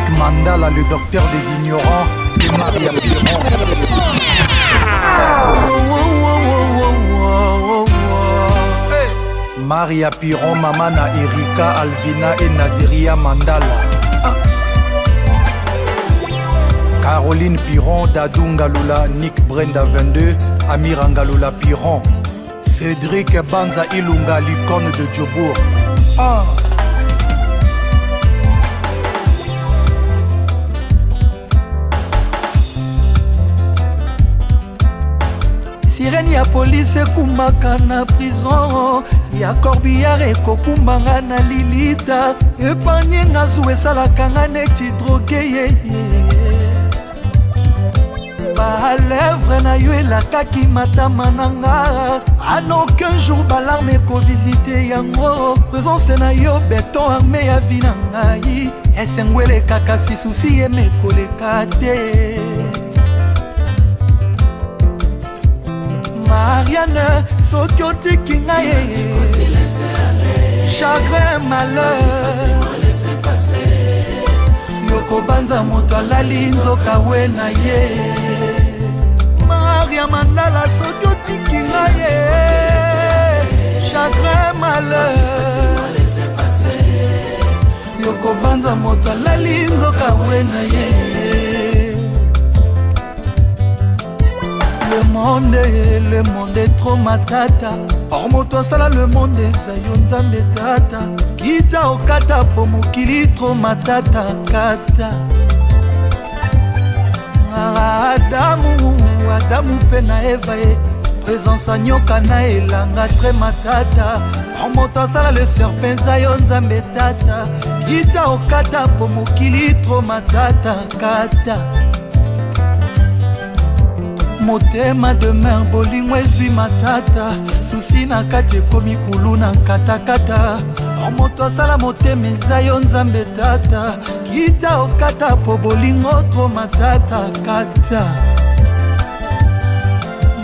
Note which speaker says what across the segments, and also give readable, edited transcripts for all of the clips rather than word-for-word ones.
Speaker 1: Eric Mandala, le docteur des ignorants, et Maria Piron. Maria Piron, Mamana Erika, Alvina et Naziria Mandala. Caroline Piron, Dadou Ngaloula, Nick Brenda 22, Amir Ngaloula Piron. Cédric Banza Ilunga, l'icône de Djobour.
Speaker 2: Sirène ya police ekumbaka na prison ya corbillard ekokumbanga na lilita epargne nga zu esalaka nga neti droge yeye balèvre na yo elakaki matama na nga en aucun jour balarme ekovisite yango présence na yo beton armé ya vi na ngai esengo elekaka sisusi emekoleka te Marianne, soki otiki ngai chagrin malheur yokobanza moto alali nzoka we na ye Maria Mandala, soki otiki ngai chagrin malheur yokobanza moto alali nzoka we na ye Le monde est trop matata. Or moto asala le monde ezayo nzambe tata. Kita okata po mokili trop matata kata. Adamu pe na Eva ye. Présence a nyoka na elanga très matata. Or moto asala le serpent ezayo nzambe tata. Kita okata po mokili trop matata kata. Motema de mer bolingo ezwi matata susi na kati ekomi kulu na nkatakata moto asala motema eza yo nzambe tata kita okata po bolingo tro matata kata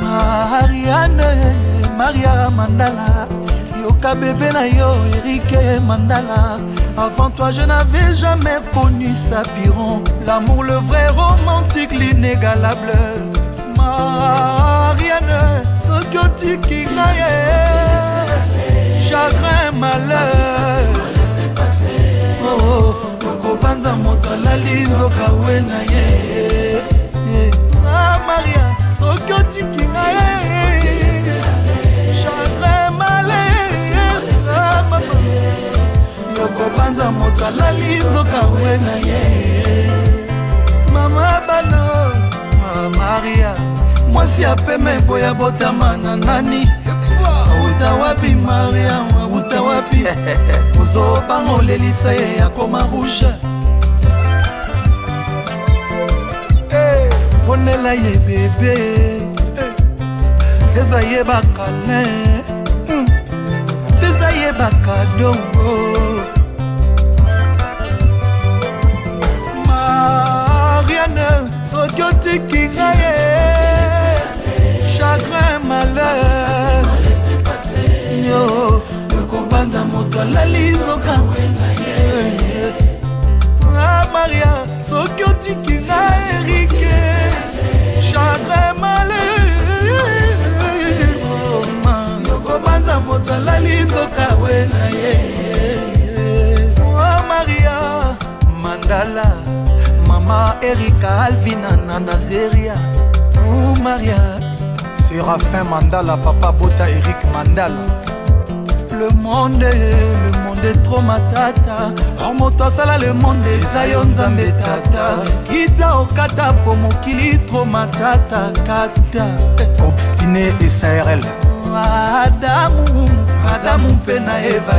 Speaker 2: Marianne Maria Mandala yoka bébé na yo Eric Mandala. Avant toi je n'avais jamais connu ça Piron. L'amour le vrai romantique l'inégalable Marianne, soki otiki ngai chagrin malheur okobanza moto alali nzoka we na ye Maria, soki otiki ngai chagrin malheur okobanza moto alali nzoka we na ye mama bano Maria mwasi apeme boya botama na nani auta wapi Maria auta wapi ozobanga olelisa ye akoma rouge ponela ye bebe peza ye bakane peza ye bakadongo Marianne soki otiki ngai chagrin malheur yo yokobanza moto alali nzoka Maria soki otiki ngai Eric chagrin malheur yokobanza moto alali nzoka we na ye Maria Mandala Mama Erika Alvina na Naziria Maria
Speaker 1: Séraphin Mandala, Papa Bota Eric Mandala.
Speaker 2: Le monde est trop matata. Or moto asala le monde ezayo nzambe tata. Kita okata po mokili trop matata kata.
Speaker 1: Obstiné et SARL.
Speaker 2: Adamu pe na Eva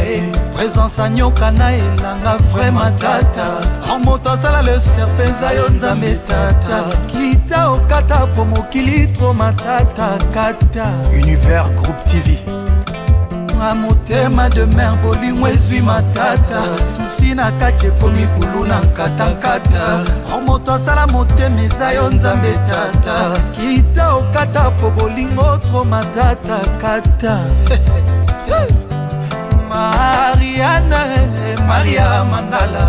Speaker 2: présence a nyoka na elanga vrai matata. Or moto asala le serpent ezayo nzambe tata. Kita okata po mokili trop matata kata.
Speaker 1: Univers Groupe TV.
Speaker 2: Motema de mer bolingo ezwi matata susi na kati ekomi kulu na nkatakata moto asala motema eza yo nzambe tata kita okata po bolingo tro matata kata Marianne Maria Mandala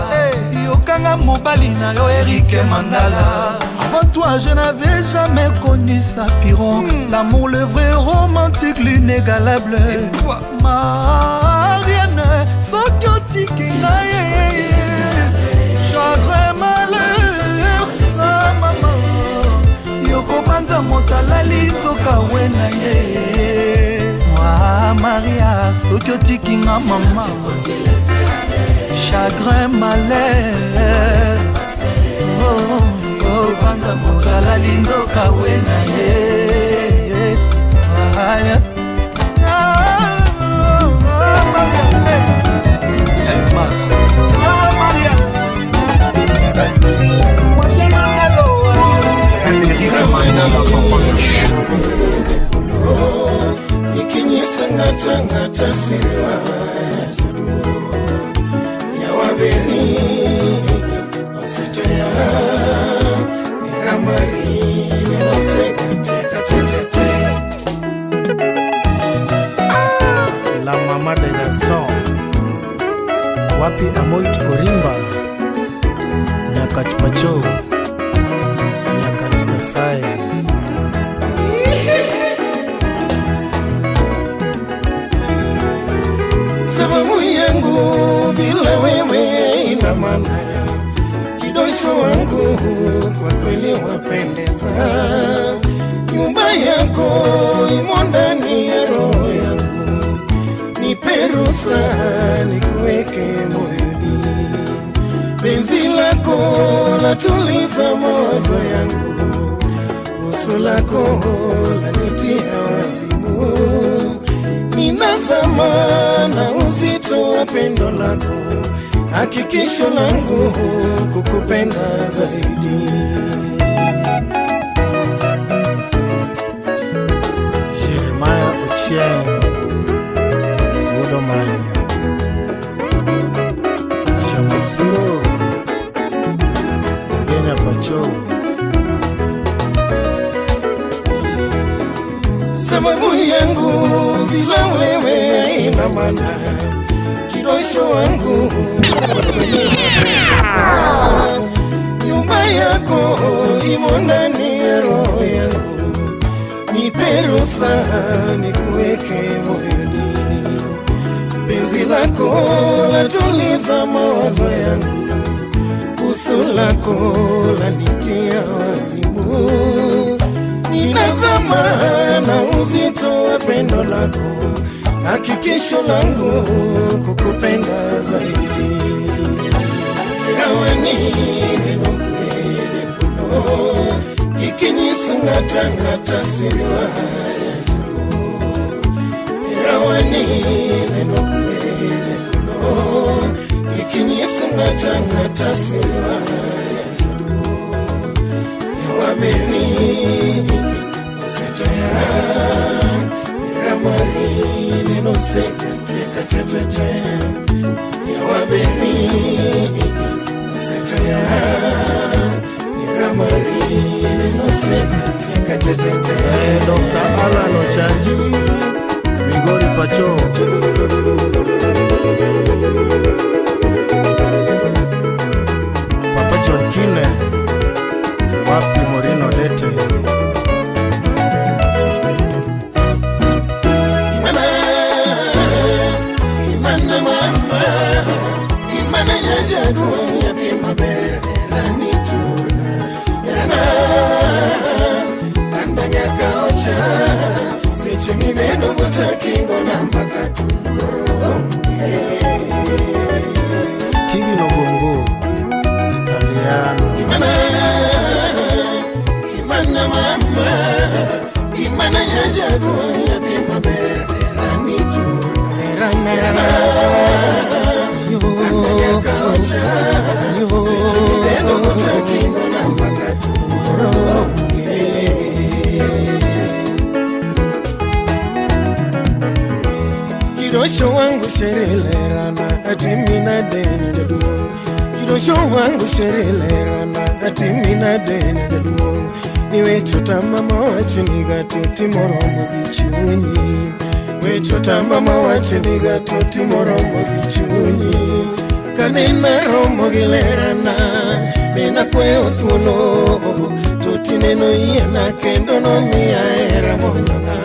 Speaker 2: yoka Yokanga mobali na yo Eric Mandala. Avant toi je n'avais jamais connu ça Piron. L'amour le vrai romantique l'inégalable. Marianne soki otiki ngai chagrin malheur ah maman yokobanza moto alali nzoka wena ye Maria soki otiki nga mama chagrin malheur yokobanza moto alali nzoka wena ye
Speaker 3: Ngata siriwa ya wabeni ositaya ramari oseka tete la mama de garçon wapi amoit korimba nyakachpacho nyakachkasai sababu yangu bila wewe ina maana kidosho wangu kwa kweli wapendeza nyumba yako imo ndani ya roho yangu nipe ruhusa nikuweke moyoni penzi lako latuliza mawazo yangu uso lako lanitia wazimu ninazama na uzito wa pendo lako hakikisho langu kukupenda zaidi Jeremiah Ochieng Udomanya Shamusuro Genya Pacho sababu yangu bila wewe ina maana kidosho wangu nyumba yako imo ndani ya roho yangu nipe ruhusa nikuweke moyoni penzi lako latuliza mawazo yangu uso lako lanitia wazimu ninazama na uzito wa pendo lako hakikisho langu kukupenda zaidi rawani neno kweli kuno ikinyisungata siriwa rawani neno kweli kuno ikinyisungata siriwa wabeni Ramari no seka tete ya wabeni sitaya Ramari no seka tete Dr. Alan Ochanji Migori Pacho Papa John Kine wapi Morino Lete dunia primavera ni tura yana andanya kaocha siche mi vedo mutakingo na mpakatu Stevie Nobombo Italiano imana mama imana nyaja dunia primavera ni tura yana Kidosho wangu sherelerana atimina deni jaduo Kidosho wangu sherelerana atimina deni jaduo Niwechota mama wachiniga tuti moromo gichunyi Wechota mama wachiniga tuti moromo gichunyi kanina romo gilerana mina kwe othulo totineno yiena kendo nomiya hera monyonga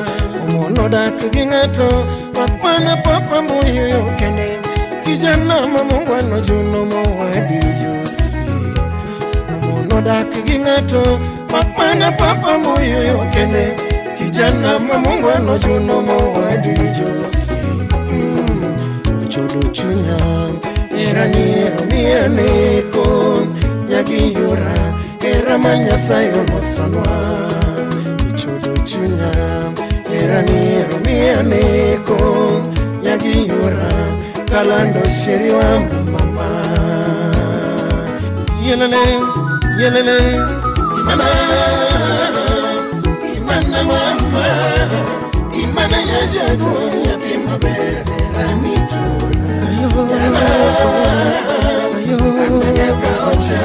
Speaker 3: omono dak gi ng'ato makmana papa mbuyu kende kijana mamungwano juno mowadi Josi omono dak gi ng'ato makmana papa mbuyu kende kijana mamungwano juno mowadi Josi ochodo chunya eraniero mianeko nyagi yora era manyasayo losonwa ochodo chunya eraniero mianeko nyagi yora kalando sheri wa mama yelele imana mama imana nyajadu nyatima bere ramitura Andanyaka ocha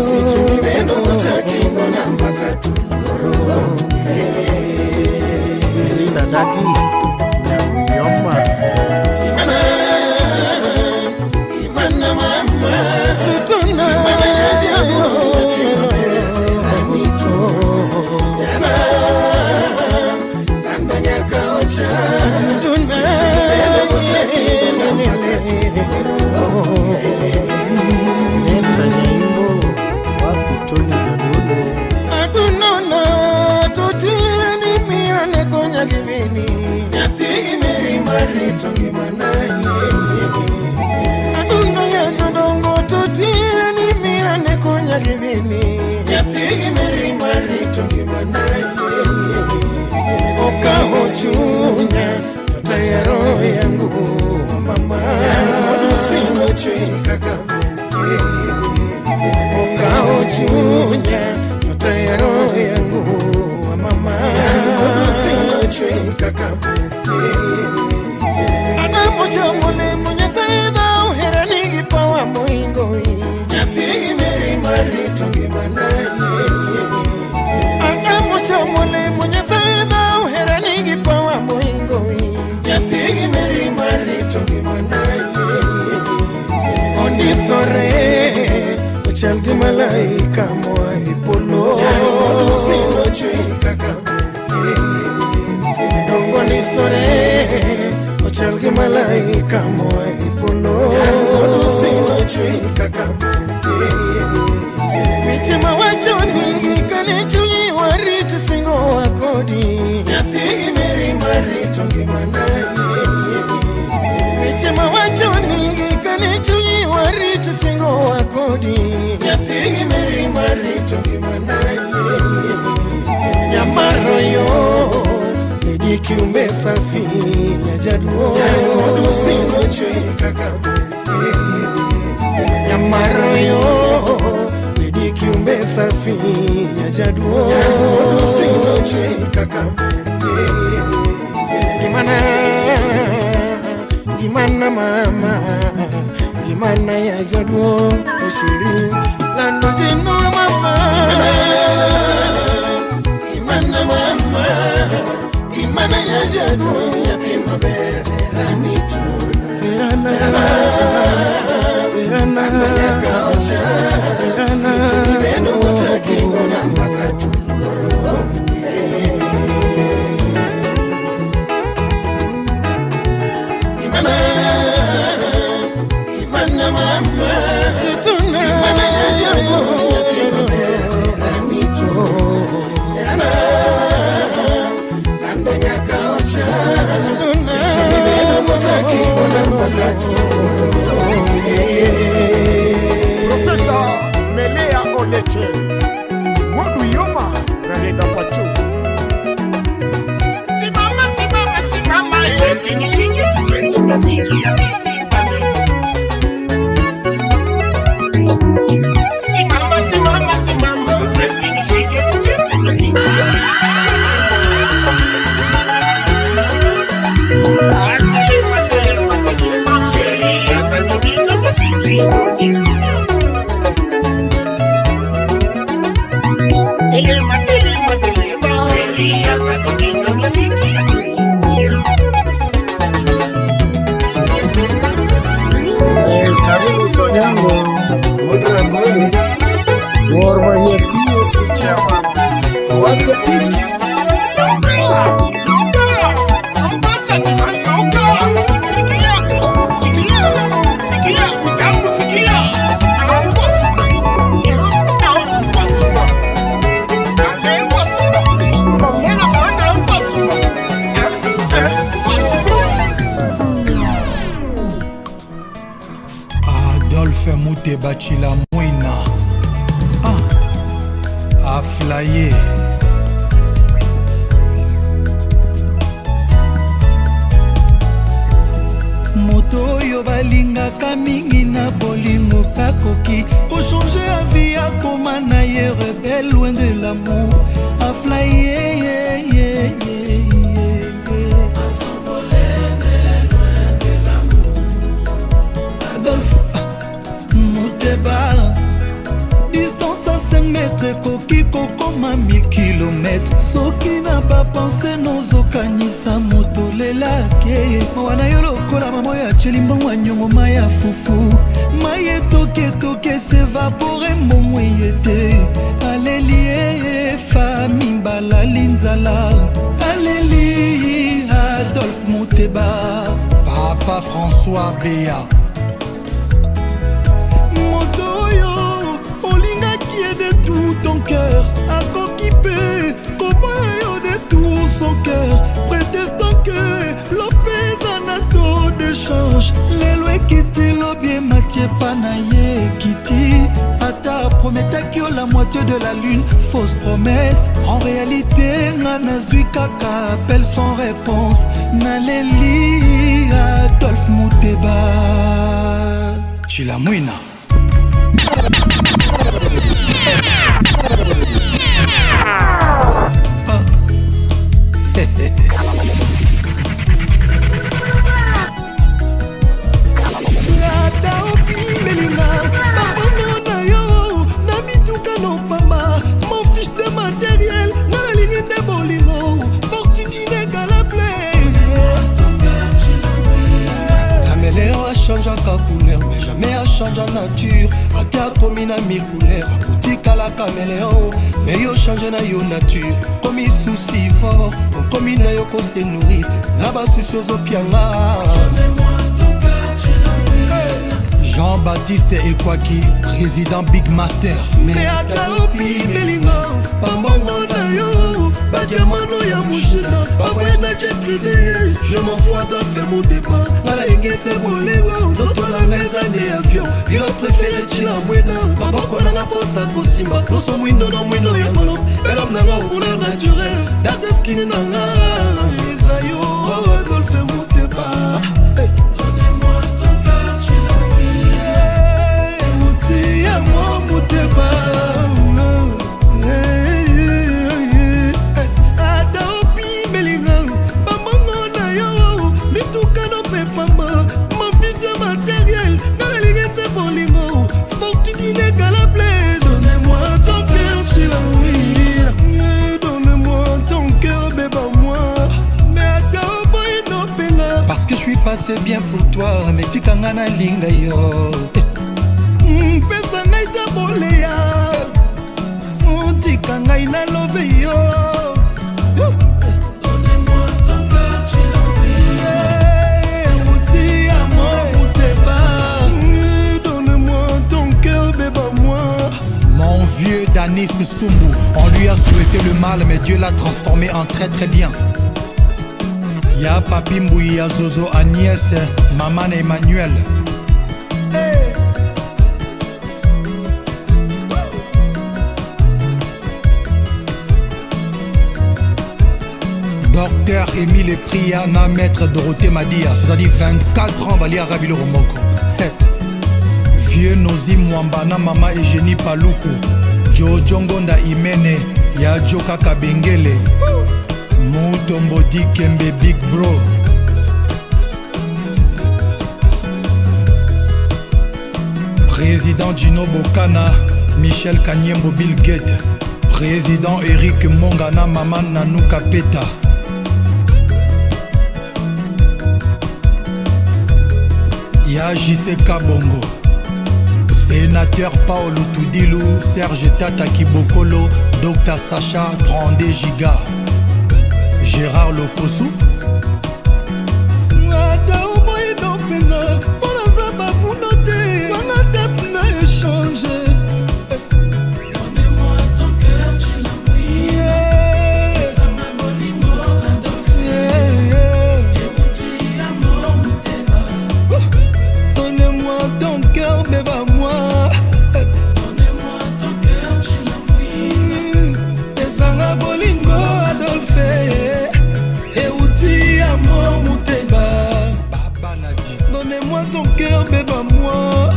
Speaker 3: Sichuni mendo ocha kingo na mpaka tuloro Elina dagi Nyama Imana mama Tutuna Imana nyajabu Ramito Andanyaka ocha Sichuni mendo ocha kingo na Neta nyimbo Wakutoni jadulo Adunona Totini miane konya givini Nyatigi meri marito ngimanaye Aduna ya jodongo Totini miane konya givini Nyatigi meri marito ngimanaye Oka hochunya Tayaro yangu mama Odusingo chweka kabe Okao chunya Tayaro yangu mama Odusingo chweka kabe Adamu chamone mwenye saida Uhera nigi pawa moingo Nyatigi meri marito ngimanaye Adamu chamone mwenye saida Uhera nigi pawa moingo Nyatigi meri marito ngimanaye Ondisore Ochal gi malaika moa ipolo Odusingo chweka kabe Dongo ondisore Ochal gi malaika moa ipolo Odusingo chweka kabe Mitima wachoni Kane chunyi waritu singo wakodi Nyatigi meri marito ngimanaye Mitima wachoni Kane chunyi waritu singo wakodi Nyatigi meri marito ngimanaye Nyamaro yo Nidi kiumbe safi Nyajaduo Odusingo chweka kabe Nyamaro yo Nidi kiumbe safi Nyajaduo Odusingo chweka kabe Gimana mama Gimana ya jaduo Oshiri Lando jino mama Gimana mama Gimana ya jaduo Yatima bere ramitura Irana Andanyaka ocha Sichuni mendo ocha kingo na mpaka tuloro Imana mama Tutuna Imana nyajabu Ramito Andanyaka ocha Sichuni mendo ocha kingo na mpaka tuloro
Speaker 4: Professor Melea Oleche Modu Yoma Raleda Pacho Simama Iwezi nishike kucheza muziki ya mifipane Simama Iwezi nishike kucheza muziki ya mifipane Sheria kakibina muziki ya mifipane Telema Sheria kakibina muziki ya mifipane
Speaker 1: Adolphe Mouteba Chilamwina Aflaye moto oyo balingaka mingi na bolingo kakoki kochange avi akoma na ye rebelle loin de l'amour Aflaye Adolphe Mouteba distance à 5 mètres koki kokoma 1000 km soki na bapense nozokanisa moto lelake wana yo lokola mamo ya chelimbango anyongo mai ya fufu mai etoketoke s'evapore mbongo eyete alelie fami balali nzala aleli Adolphe Mouteba Papa François Béa de tout ton cœur, à coquipé, comment yo de tout son cœur, prétestant que l'opé anato de change, les lois quitti l'obie Mathieu Panaye quitti, ata promettait que la moitié de la lune, fausse promesse, en réalité, nanazui kaka, appelle sans réponse, naleli Adolphe Mouteba, Chilamwina. Changeaka couleur mais jamais à changer nature ata komi na 1000 couleurs akotikala caméléon mais yo change na yo nature komi souci fort okomi na yo kose nourrir na basusi ozopianga Jean-Baptiste Ekwaki, président Big Master.
Speaker 2: Mais ata opi melinga pambongo na yo badiamano ya mushina bavoye na jet privé je m'en fous Adolphe Mouteba nala ingese bolingo zoto na meza ne avion pilote préféré Chilamwina maboko nanga posa kosimba toso mwindo na mwindo ya molo belam nanga couleur naturelle date skin nanga Isayo Adolphe Mouteba Mouteba ata opi melinga bamongo na yo mituka no pepamba ma vie de matériel nanalingi te bolingo fortune inégalable donnez-moi ton cœur Chilamwina donnez-moi ton cœur beba-moi mais ata oboyi no penga
Speaker 1: parce que je suis passé bien pour toi mais tikanga na linga yo
Speaker 2: pesa ngai te boleya otika ngai na love yo
Speaker 1: Mon vieux Danis Sumbu, on lui a souhaité le mal mais Dieu l'a transformé en très très bien. Ya Papi Mbouy, ya Zozo Agnès, Maman Emmanuel. Docteur Émile Priana, maître Dorothée Madia, c'est-à-dire 24 ans, Bali Arabi le Romoko. Vieux Nozi Mwambana, Mama Eugénie Paluku, Jojo Ngonda Imene, ya Joka Kabengele, Moutombodi Kembe Big Bro. Président Gino Bokana, Michel Kanyembo Bill Gates, Président Eric Mongana, Maman Nanou Kapeta. Ya JC Kabongo,
Speaker 5: Sénateur Paolo Toudilou, Serge Tata Kibokolo, Dr Sacha 32 Giga, Gérard Lokosu.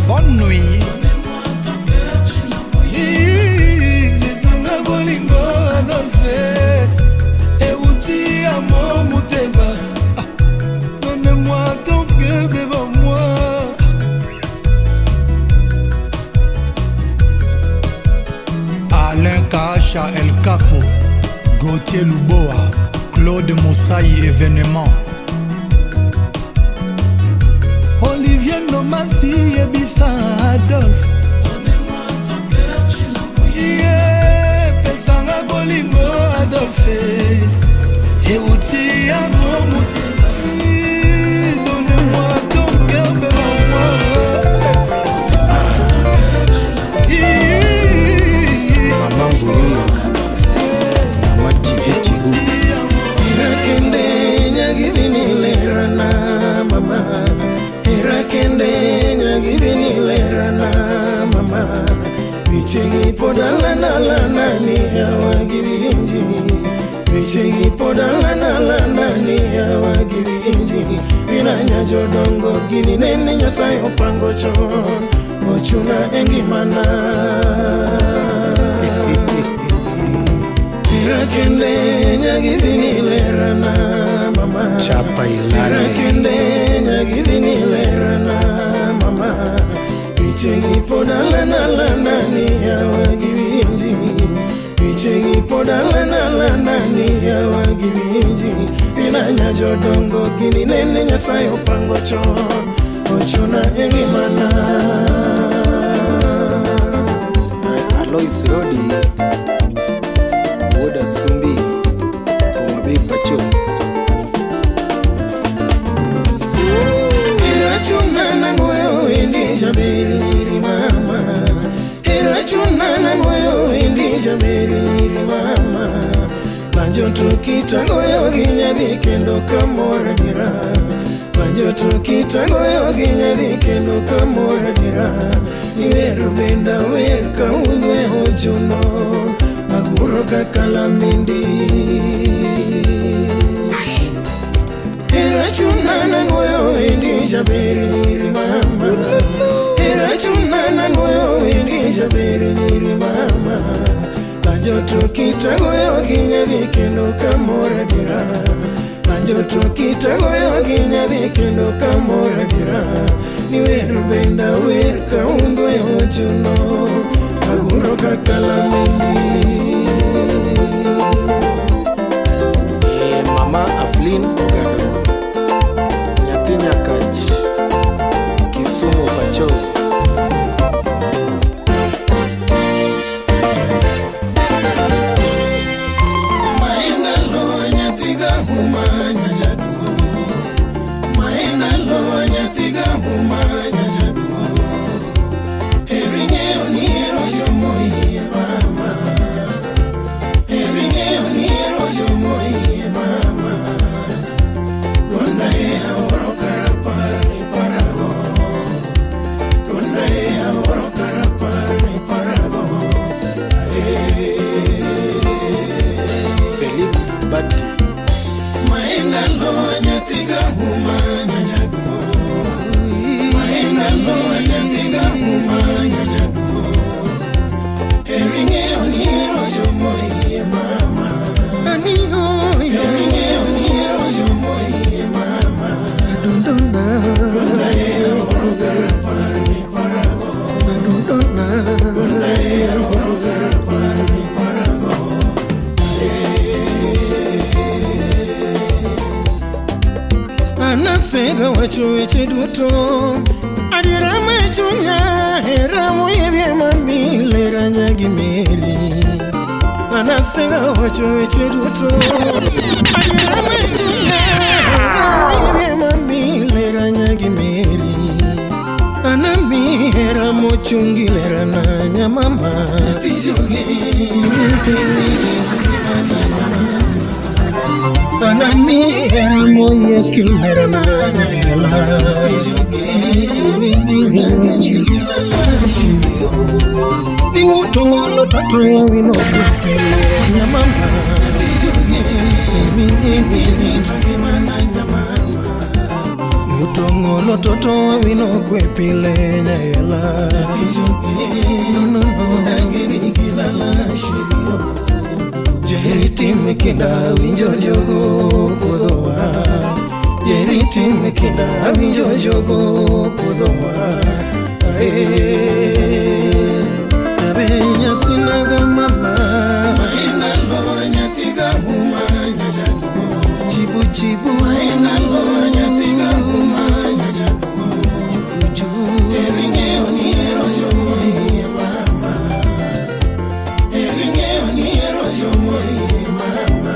Speaker 5: Bonne nuit.
Speaker 2: Donnez-moi ton cœur, Chilamouye. Desanga bolingo Adolphe. Euti amour Mouteba. Donnez-moi ton cœur, bébé moi.
Speaker 5: Alain Kacha El Capo, Gauthier Luboa, Claude Moussaï événement.
Speaker 2: Olivier Nomasi et Bissa Adolphe. Donnez-moi ton cœur, Chilamouye. Yeah, Pesanga Bolingo Adolphe. Et Outi Amour Mouteba. Donnez-moi ton cœur, bébé moi.
Speaker 3: Maman Boulou, Maman Tibou, Irakende Nyagivini Lerana, Mama. Irakende nyagivini lerana mama Vichegi podala na lana ni awagivinji Vichegi podala na lana ni awagivinji Vinanya jodongo gini nene nyasayo pango chon Ochuna engimana Irakende nyagivini lerana mama Chapa ilani Irakende nyagivini lerana mama Vichegi podala na lana ni awagivinji Vichegi podala na lana ni awagivinji Vinanya jodongo gini nene nyasayo pango chon Ochuna engimana Alois Rodi Woda Sumbi Omabe Pacho Irachunana ngoyo indi jabiri mama Irachunana ngoyo indi jabiri mama Banjo tukita ngoyo ginyadhi kendo kamora gira Banjo tukita ngoyo ginyadhi kendo kamora gira Iweru benda wer kaundwe hojuno Aguro kakalamindi Irachunana ngoyo indi jabiri mama Irachunana ngoyo indi jabiri mama Banjo tukita ngoyo ginyadhi kendo kamora gira Banjo tukita ngoyo ginyadhi kendo kamora gira Niweru benda wer kaundwe hojuno Aguro kakalamindi Mama Aflin Ogado Nyatinya Kach Kisumu Pacho Maina lo nyatiga humanya jadu Maina lo nyatiga humanya jadu Erinye oniro jomoyi mama Erinye oniro jomoyi mama Ronda e ahoro karapani parago Ronda e ahoro karapani parago Felix Bati Maina lo nyatiga humanya jago Maina lo nyatiga humanya jago Erinye oniro jomoyi mama Erinye oniro jomoyi mama Dundona Ronda e ahoro karapani parago Dundona Ronda e ahoro karapani parago Anasega wacho weche duto Adira mechunya hera Senga wacho eche duto Mami lera nyagi meri Anami hera mochungi lera na nyamama Anami hera moyeki lera na nyayala Utongolo toto wino kupele nyamama Utongolo toto wino kupele nyayala Jeriti mekinda winjo jogo kudowa Jeriti mekinda winjo jogo kudowa Abenya sinaga mama Maina lonya tiga umanya jago Chibu chibu Maina lonya tiga umanya jago Juju Eringe oniro jomoi mama Eringe oniro jomoi mama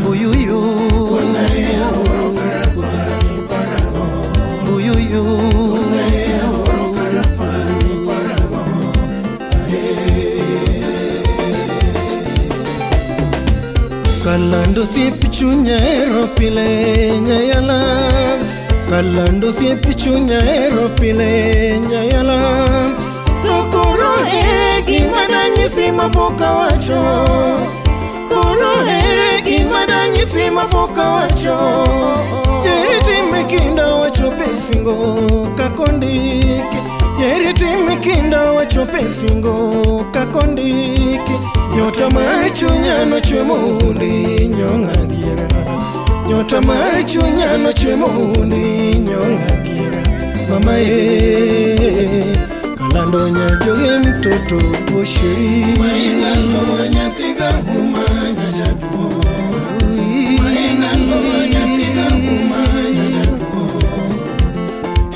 Speaker 3: Buyuyu Unaya orokarapani parago Buyuyu Unaya orokarapani parago Kalando si pichunya eropile nyayala Kalando si pichunya eropile nyayala Sokoro eregi madanyisi mapoka wacho Koro eregi madanyisi mapoka wacho Yeriti mekinda wacho pesingo kakondiki Yeriti mekinda wacho pesingo kakondiki Nyota machunyano chwe mundi nyongagira Nyota machunyano chwe mundi nyongagira Mama Kalando nyajoge mtoto boshiri Maina lonya tiga umanya jadu Maina lonya tiga umanya jadu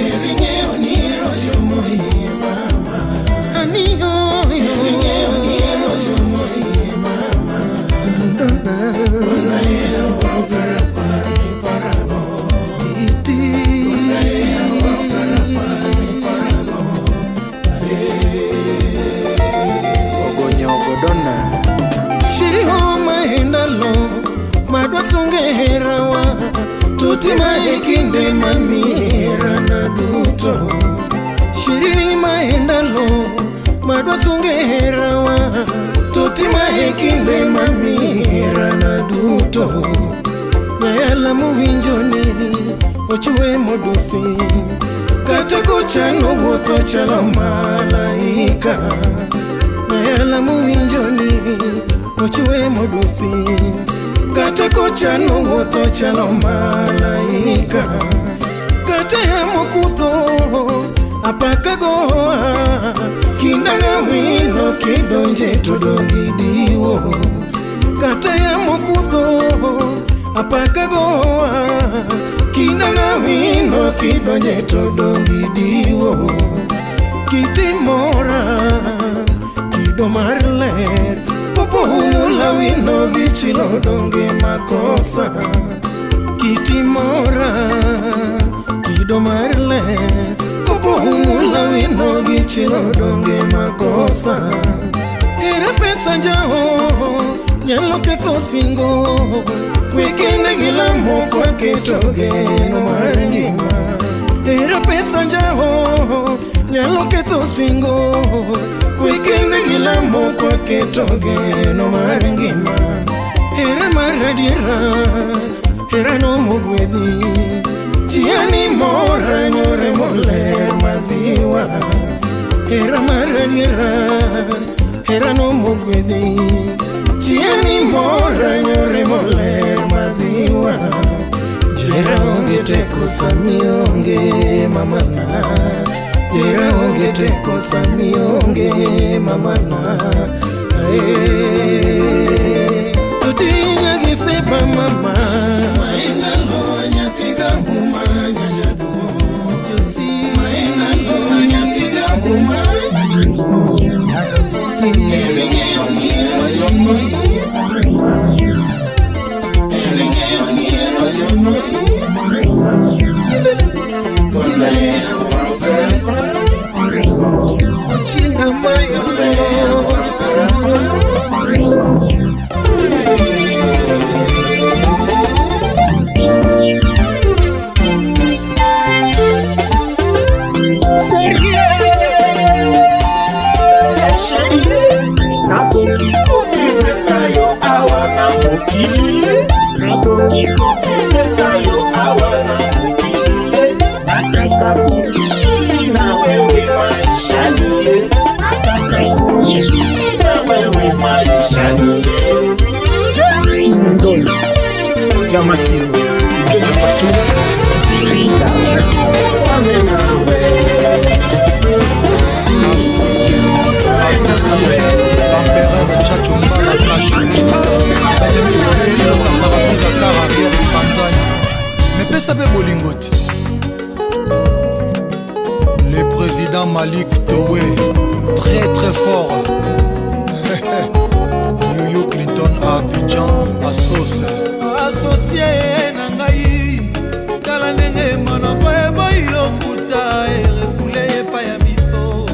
Speaker 3: Eringe oniro jomoi mama Aniyo Eringe oniro jomoi mama Unaya orokarapani parago Iti Unaya orokarapani parago Ogonyo godona Shiri homa hindalo Madwa sunge herawa Tuti maikinde mamira na duto Shiri mahindalo Madwa sunge herawa Tuti maikinde mamira na duto Nyayala muvinjoni Ochue modusi Kata kuchano woto chalo malaika Nyayala muvinjoni Ochue modusi Kata kuchano woto chalo malaika Kata ya mokutho Apaka goa Kindaga wino kidonje todongi diwo Kata ya mokutho Apaka goa Kindaga wino kidonje todongi diwo Kitimora Kido marler Popo humula wino vichilo donge makosa Kitimora Kido marler Popo humula wino vichilo donge makosa Era pesa jao Nyalo keto singo Wikinde gila mokwa ketoge no marngima Era pesa jao Nyalo keto singo Wikinde gila mokwa ketoge no marngima Era maradira Era no mugwedhi Chiani mora nyore mole maziwa Era maradira Era no mugwedhi Chiani mora nyore mole maziwa Jera onge teko samionge mamana Jera onge teko samionge mamana Tutinya giseba mama Maina lonya tiga umanya jadu Josi Maina lonya tiga umanya jadu Eringe oniro jomoi
Speaker 5: Le président Malik Towe, très très fort. Yoyo Clinton à Abidjan, à Sauce.
Speaker 2: Associé Nangaï, Talanenge Monoko Eboy Lokuta, et refoulé Paya Miso.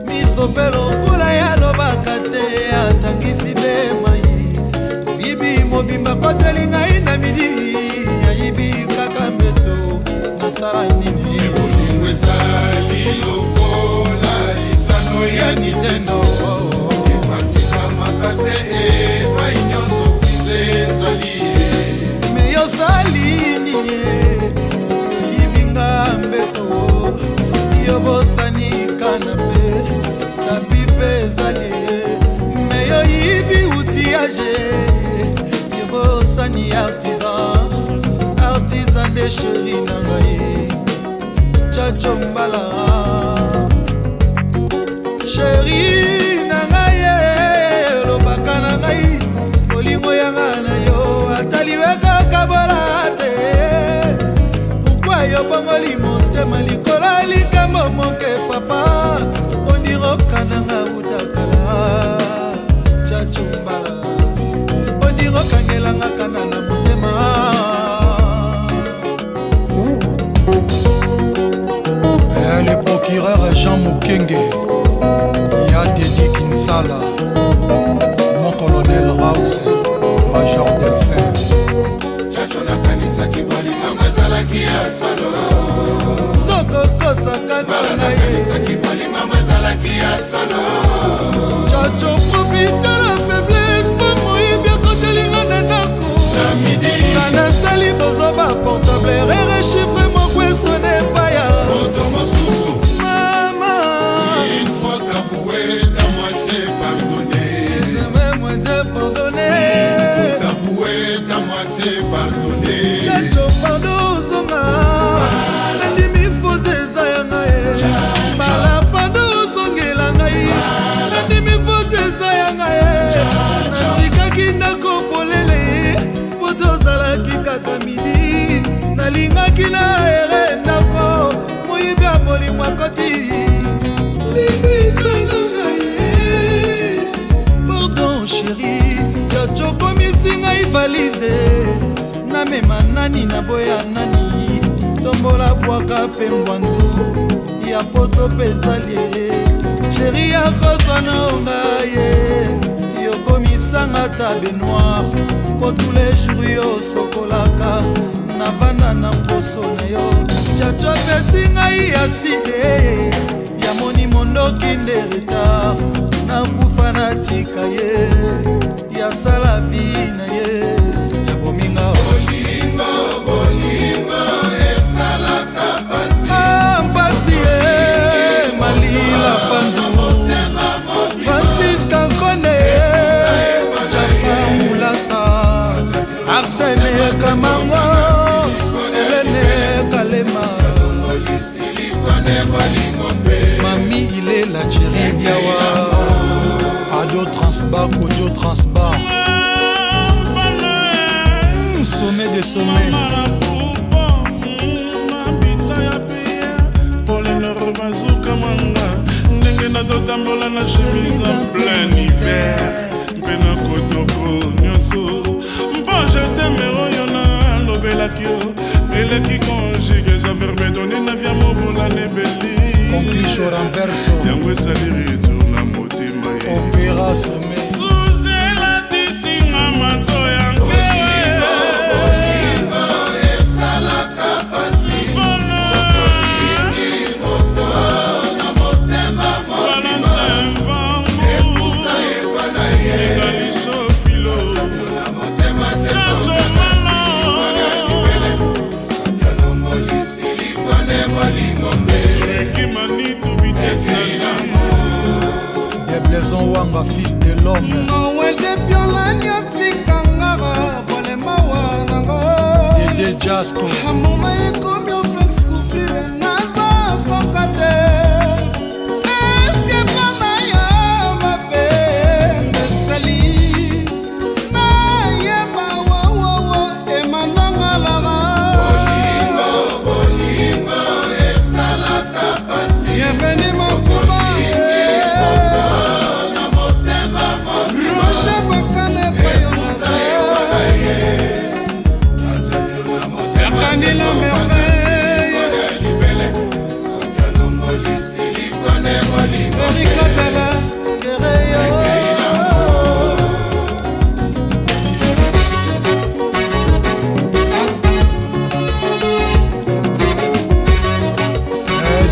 Speaker 2: Miso Pelo Kula Yalobakate, Atangisi Bemaï. Ibi Mobimba Kotelinga Inamidi, Ibi Kakambeto, Nasara Nini.
Speaker 6: Ezali lokola isano ya Nintendo Epatika makase epai nyonso kize ezali
Speaker 2: Me yozali nini Ibinga mbeto Yobosani kanape Tapipe ezali Me yo ibi outillage Yobosani artisan de chéri nangaye Chacho mbala Chéri nangaye Lobaka nangaye Olingo yanga na yo Ataliweka kabolate Pourquoi yo bongoli montema Likola likambo moke papa Ondiroka nanga utakala Chacho mbala Ondiroka ngelanga kanana motema
Speaker 5: Le procureur Jean Mukenge, Yadedi Kinsala, mon colonel Raus, Major Delphin.
Speaker 6: Chacho na kanisa kibolinga mazalaki ya solo
Speaker 2: Zoko kosa kanana
Speaker 6: kanisa kibolinga mazalaki ya solo
Speaker 2: Chacho profite la faiblesse pour moi bien quand elle est nanako
Speaker 6: Namidi
Speaker 2: Nana sali bozoba portable Rere chiffre mon coin sonne pas ya
Speaker 6: Otomo susu
Speaker 2: Maman
Speaker 6: Une fois qu'avoué ta moitié pardonné
Speaker 2: Jamais moitié pardonné
Speaker 6: Une fois qu'avoué ta moitié pardonné
Speaker 2: Chacho pardon zonga Nandimi fote zayanga Bala pardon zongela ngai Nandimi fote zayanga Natika kindako polele Poto zalaki kaka midi Nalingaki na ere ndako Moyibi aboli mwakoti Libizana ngai Pardon chéri Chacho komisi ngai valise Namema nani na boya nani Tombola bwaka pe mbwanzu Ya poto pezali Chéri ya kozwa na ongaye Yokomisanga tabe noir Po tous les jours yo sokolaka Navanda na mposo na yo Chacho pesi ngai aside Ya moni mondoki nde retard Nakufa na tika ye Ya sala vi na ye Ya bominga
Speaker 6: Bolingo esalaka pasi
Speaker 2: Mpasi ye Malila panzu Francis Kankone Jafa Mulasa Arsene Kamango Elene Kalema Mami il est la chérie Diawa Ado Transbar, Kojo Transbar Sommet des sommets
Speaker 4: ndenge nazotambola na chemise en plein hiver mpe na kotoko nyonso mpo je teme oyo nalobelaki yo eleki conjuge verbedone na vya mobola nebeli
Speaker 5: conclusion renverso
Speaker 4: yango esali retour na motema ye
Speaker 5: opéra sommet
Speaker 4: suzela tisinga mato yango
Speaker 6: bolingo esalaka pasi sokolingi moto na motema mobima eputa ewana ye
Speaker 4: egaliso filo
Speaker 6: na motema tesomala molisi likwane bolingo mbe
Speaker 4: ekimani tubitesali
Speaker 5: Deblaison Wanga fils de l'homme
Speaker 2: oweldepiolani otikangaka bolema wanango
Speaker 5: Dede Jasco
Speaker 2: amoma ekomi oflek souffrire naza koka te eske mpona yo mabe mesali nayeba wawawa emanangalaka
Speaker 6: bolingo esalaka pasi
Speaker 2: bienveni mokuba
Speaker 6: na motema mobima
Speaker 2: roger bakane payo nase Kanila merveille
Speaker 6: libele sokano molisi likwane bolingo
Speaker 2: Erikatala kereyo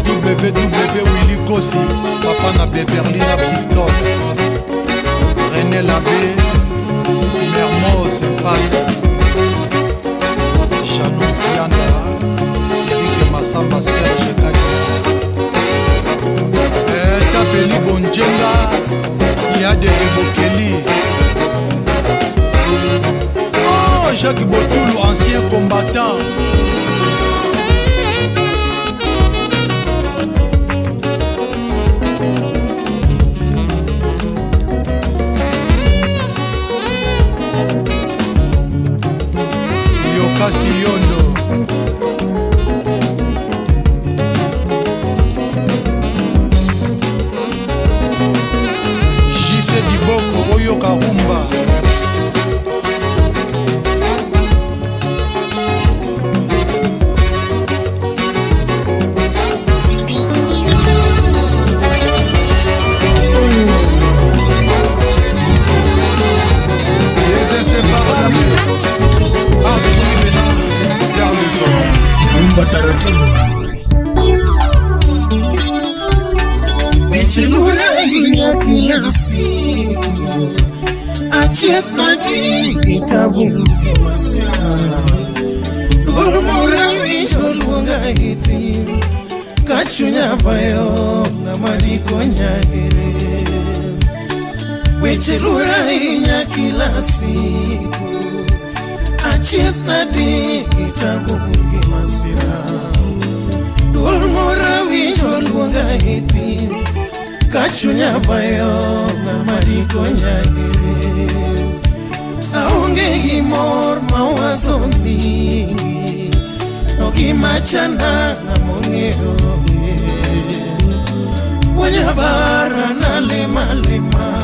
Speaker 5: WW Willy Kossi papa na Beverly na Bristol René Labbé Mermoz Passe Chanon Fianda Eric Massamba Serge Kadi Tapeli Bonjenga Yade Ebokeli Oh Jacques Botoulou ancien combattant Yokasi Yondo Jise Diboko Oyo Karumba Les inséparables vers le son
Speaker 1: Rumba taratibu
Speaker 3: Nichilurahia kila siku Achetnati kitabu kimasia Urmuravisho lunga hiti Kachunya bayo na mariko nyagere Wichilurahia kila siku Achetnati kitabu kimasia Urmuravisho lunga hiti Kachunya bayo na mariko nyagere Aunge gimor mawazo mingi Nokimachana na mongeo Wanyabara na lema lema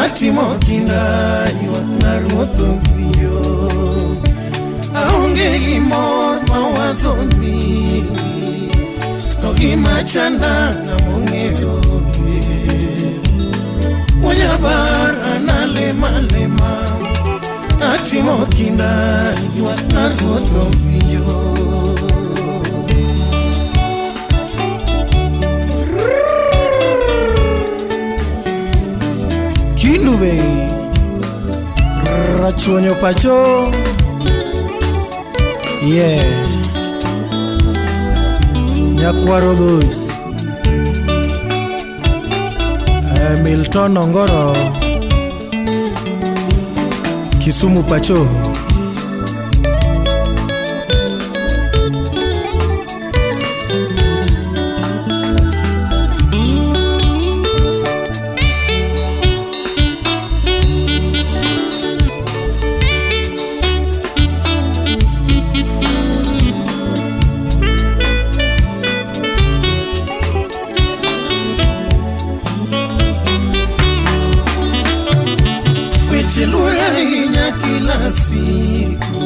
Speaker 3: Ati mokinda iwa narumoto biyo Aunge gimor mawazo mingi Nokimachana na mongeo Wanyabara na lema lema Ati mokinda iwa narumoto biyo Kindube Rachuonyo pacho Yeah Nyakwaro dhui Milton Ongoro Kisumu pacho Chilura inya kila siku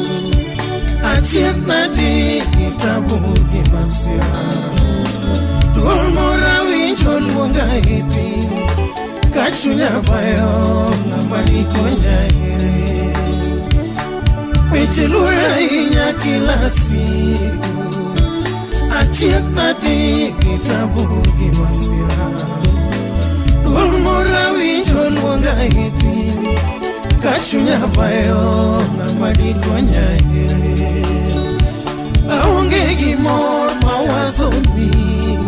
Speaker 3: Achiet na di kitabu gimasia Tuol mora winjo luonga ithi Kachunya bayo Ngamariko nyaire Weche lura inya kila siku Achiek nadi kitabu gimasia Tuol mora winjo luonga ithi Kachunya bayo Ngamariko nyaire Aonge gimor mawazo mingi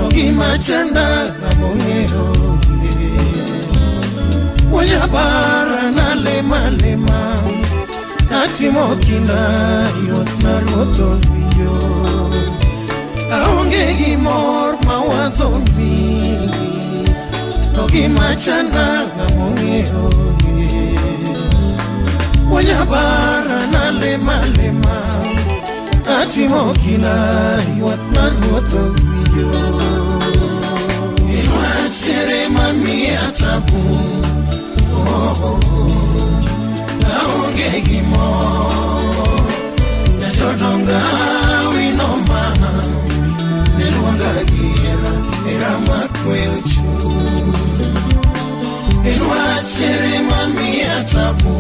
Speaker 3: Ogimachanda namongero Wanyabara na lema Natimo kinda yot na roto biyo Aonge gimor mawazo mingi Ogimachanda namongero Wanyabara na lema Atimo kina yuat na ruoto biyo Inwa chere mami atabu Naonge gimo Nachodonga winoma Niluanga gira Era makwe uchu Inwa chere mami atabu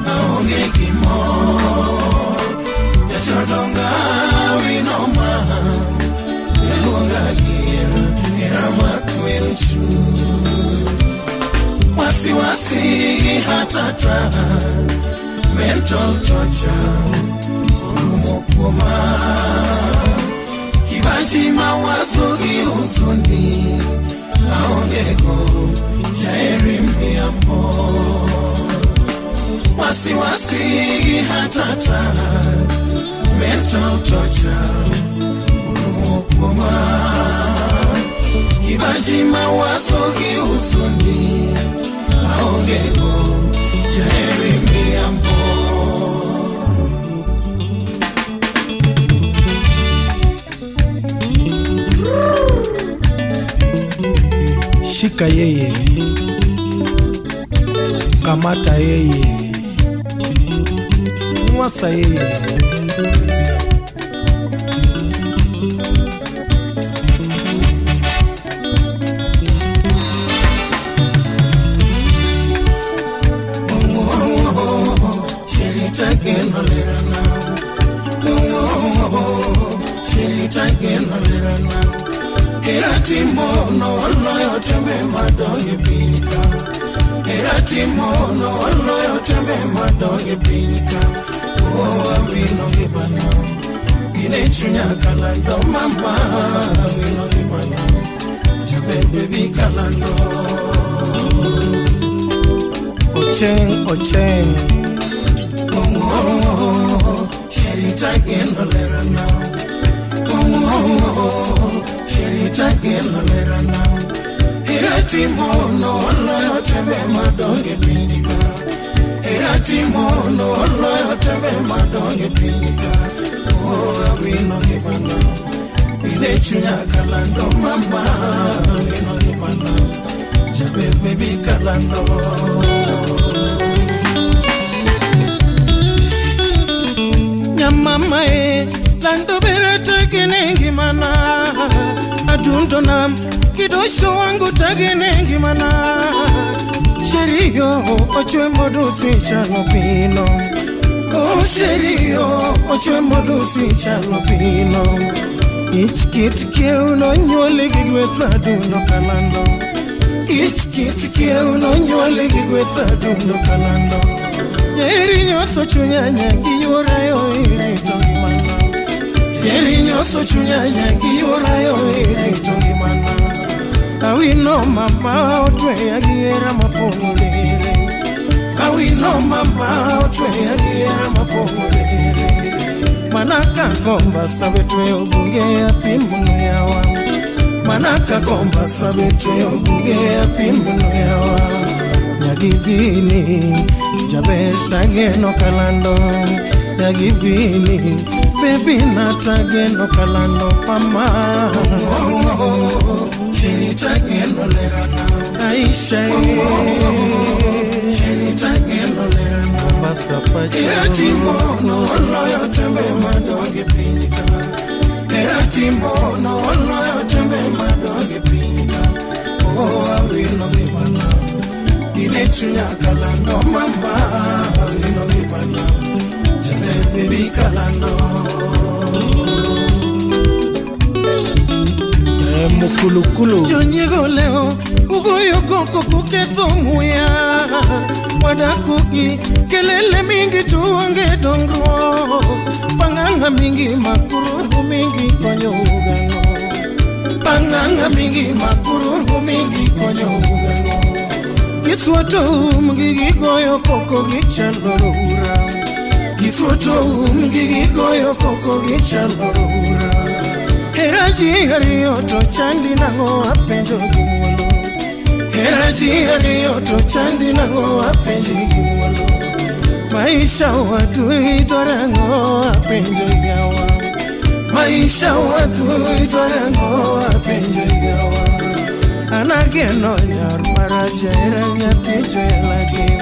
Speaker 3: Aonge gimor Yachodonga winoma Eluanga gira Era makwelchu Wasi hatata Mental torture Urumo kuma Kibaji mawazo giuzuni Aonge go Jairi miyambo Wasi hatata Mental torture Urumokuma Kibaji mawazo giusuni Aongego Jeremy Ambo
Speaker 5: Shika yeye Kamata yeye Mwasa yeye
Speaker 3: Eratimono loyo tembe madonge pinika Eratimono loyo tembe madonge pinika Oh amino gibana Ine chunya kalando mama Amino gibana Jabel baby kalando
Speaker 5: Ocheng
Speaker 3: Sherita geno lera now Sherita geno lera now Eratimono loyo tembe madonge pinika Eratimono loyo tembe madonge pinika Oh amino gibana Ine chunya kalando mama Amino gibana Jabel baby kalando
Speaker 5: Mama lando bere tagenengi mana Adundo nam kidosho wangu tagenengi mana Sherio ochwe modusi chano pino Oh sherio ochwe modusi chano pino Ich kit keu no nyole gigwetha dundo kalando Ich kit keu no nyole gigwetha dundo kalando Yeri nyoso chunyanya giyora yo irito gimana Yeri nyoso chunyanya giyora yo irito gimana Awino mama otwe yagiera mapongolere Awino mama otwe yagiera mapongolere Manaka komba sabetwe obunge ya pimbunu yawa Manaka komba sabetwe obunge ya pimbunu yawa Nyagivini Jabesha geno kalando Yagivini Baby nata geno kalando Mama
Speaker 3: Sherita geno lera now
Speaker 5: Aisha
Speaker 3: Sherita geno lera now pasa pacho Timono oloyo tembe madonge pinika Timono oloyo tembe madonge pinika Oh awino gimana Ine chunya kalando mama Awino gimana Jame baby kalando Mukulukulu Jonyego leo Ugoyo koko kuketo muya Wadakuki Kelele mingi tuonge dongro Panganga mingi makuru mingi konyo ugano Panganga mingi makuru mingi konyo ugano Kiswato mgigi goyo koko gichalorura Kiswato mgigi goyo koko gichalorura Heraji harioto chandi nango apenjo gimwalo Heraji harioto chandi nango apenjo gimwalo Maisha watu itorango apenjo gawa Maisha watu itorango apenjo gawa Anageno nyar maraja eranya tejo elagi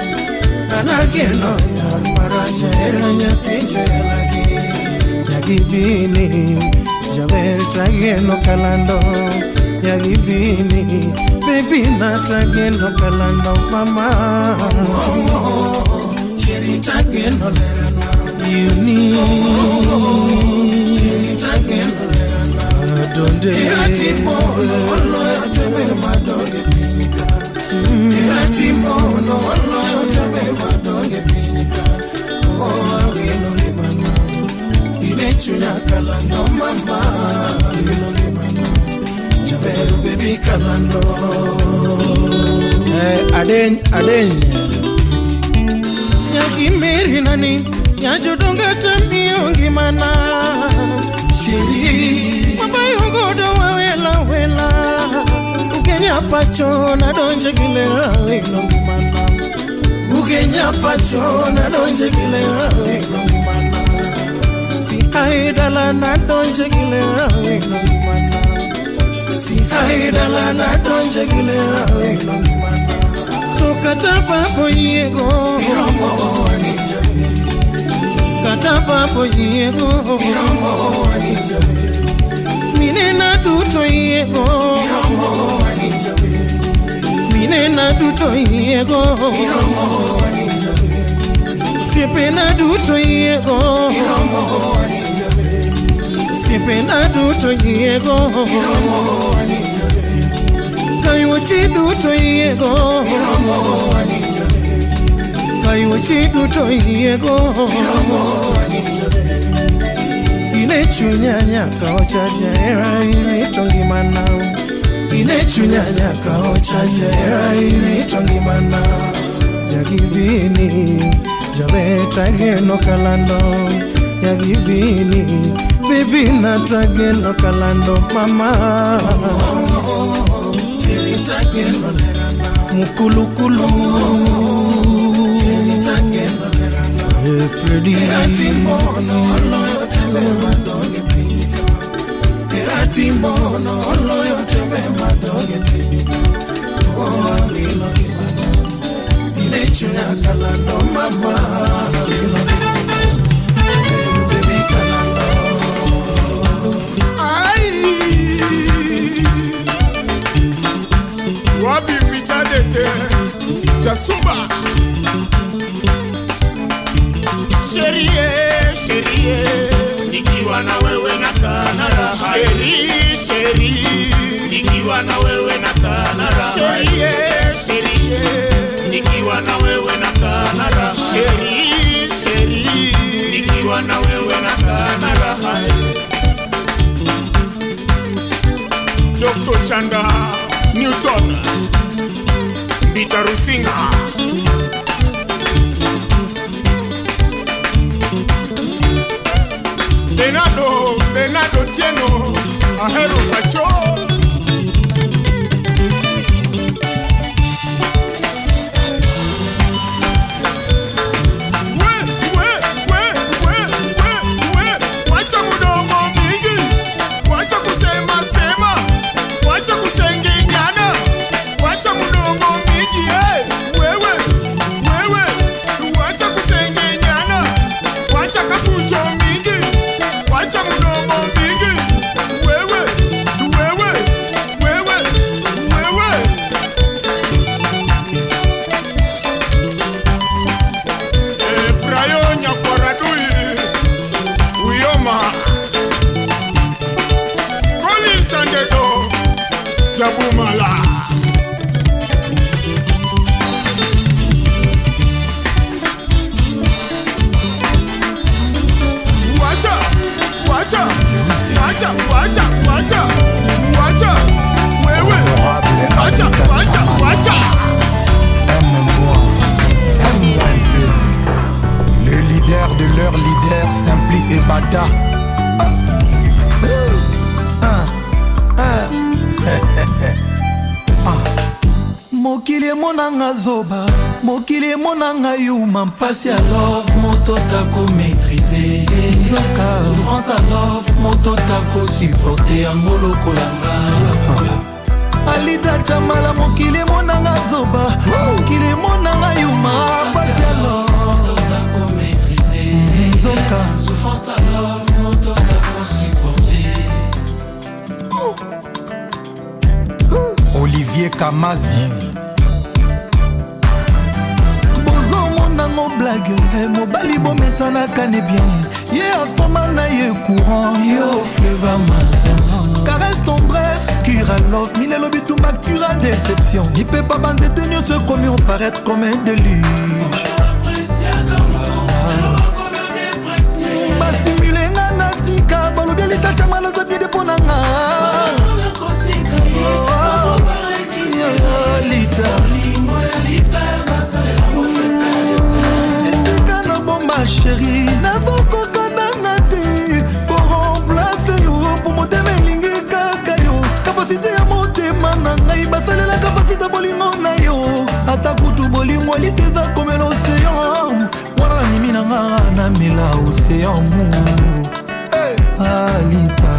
Speaker 3: Anageno nyar maraja eranya tejo elagi Yagivini Jaber tageno kalando Yagivini Baby na tageno kalando mama Cheri tageno lerana Yuni Cheri tageno lerana Donde Timono oloyo tembe madonge pinika Timono oloyo tembe madonge pinika Oh awino limana Inechunya kalando mama Awino limana Jaberu baby kalando Adeny Nyagi meri nani Nyajodonga tamio ngimana Shiri Mabayo godo wawela wela Ugenya pacho na donje gilera wino ngimana Ugenya pacho na donje gilera wino ngimana Si haidala na donje gilera wino ngimana Si haidala na donje gilera wino ngimana Tokata papo yego Iromo wanijabe Kata papo yego Iromo wanijabe Minena duto yego Iromo wanijabe Minena duto yego Iromo wanijabe Sipena duto yego Iromo wanijabe Sipena duto yego Iromo wanijabe Kaiwachi duto yego Iromo wanijabe Kaiwachi duto yego Iromo wanijabe Inechunya nyaka ochaja era iritongi mana Inechunya nyaka ochaja era iritongi mana Yagivini Jabe tageno kalando Yagivini Baby na tageno kalando mama Cheri tageno lerana Mukulukulu Cheri tageno lerana Freddy Timono oloyo tembe madonge pinika Timono oloyo tembe madonge pinika Oh awino gimana Inechunya kalando mama Awino gimana Baby kalando
Speaker 4: Wabi mitanete Chasumba Sherie, sherie Nikiwa na wewe na kanara Sherie, sherie Nikiwa na wewe na kanara Sherie, sherie Nikiwa na wewe na kanara Sherie, sherie Nikiwa na wewe na kanara Dr. Chanda Newton Bita Rusinga Benado Tieno Ahero Pacho Wacha mudomo mingi Wacha kusema sema Wacha kusengenyana Wacha mudomo mingi Wewe Wacha kusenge Voilà. Wacha, wacha, wacha, wacha, wacha, wacha. Wewe, wacha, wacha, wacha.
Speaker 5: Aime-moi, aime-moi un peu. Le leader de leur leader, Simplice et Bata.
Speaker 2: mokili emonanga zoba, mokili emonanga yuma, mpasi ya love moto tako maîtriser nzoka, souffrance ya love moto tako supporter yango lokolanga alita chamala, mokili emonanga zoba, mokili emonanga yuma, mpasi ya love moto tako maîtriser nzoka, souffrance ya love moto tako supporter.
Speaker 5: Olivier Kamazi.
Speaker 2: Bozomonango blague, mobali bomesana kane bien. Ye akoma na ye courant, yo fleuve amazon. Caresse tendresse, cura love, minelo bitumba cura déception. Ni peut pas banzete nyonso komi on paraître comme un déluge. Bastimule nga natika, balobi alita mala za bien deponanga. esika na bomba sheri nazokoka nanga te po remplace yo po motema elingi kaka yo kapasite ya motema na ngai basalela kapasite bolingo na yo ata kutu bolingo alite eza komela osean wana nanimi nanga na mela osean mu alita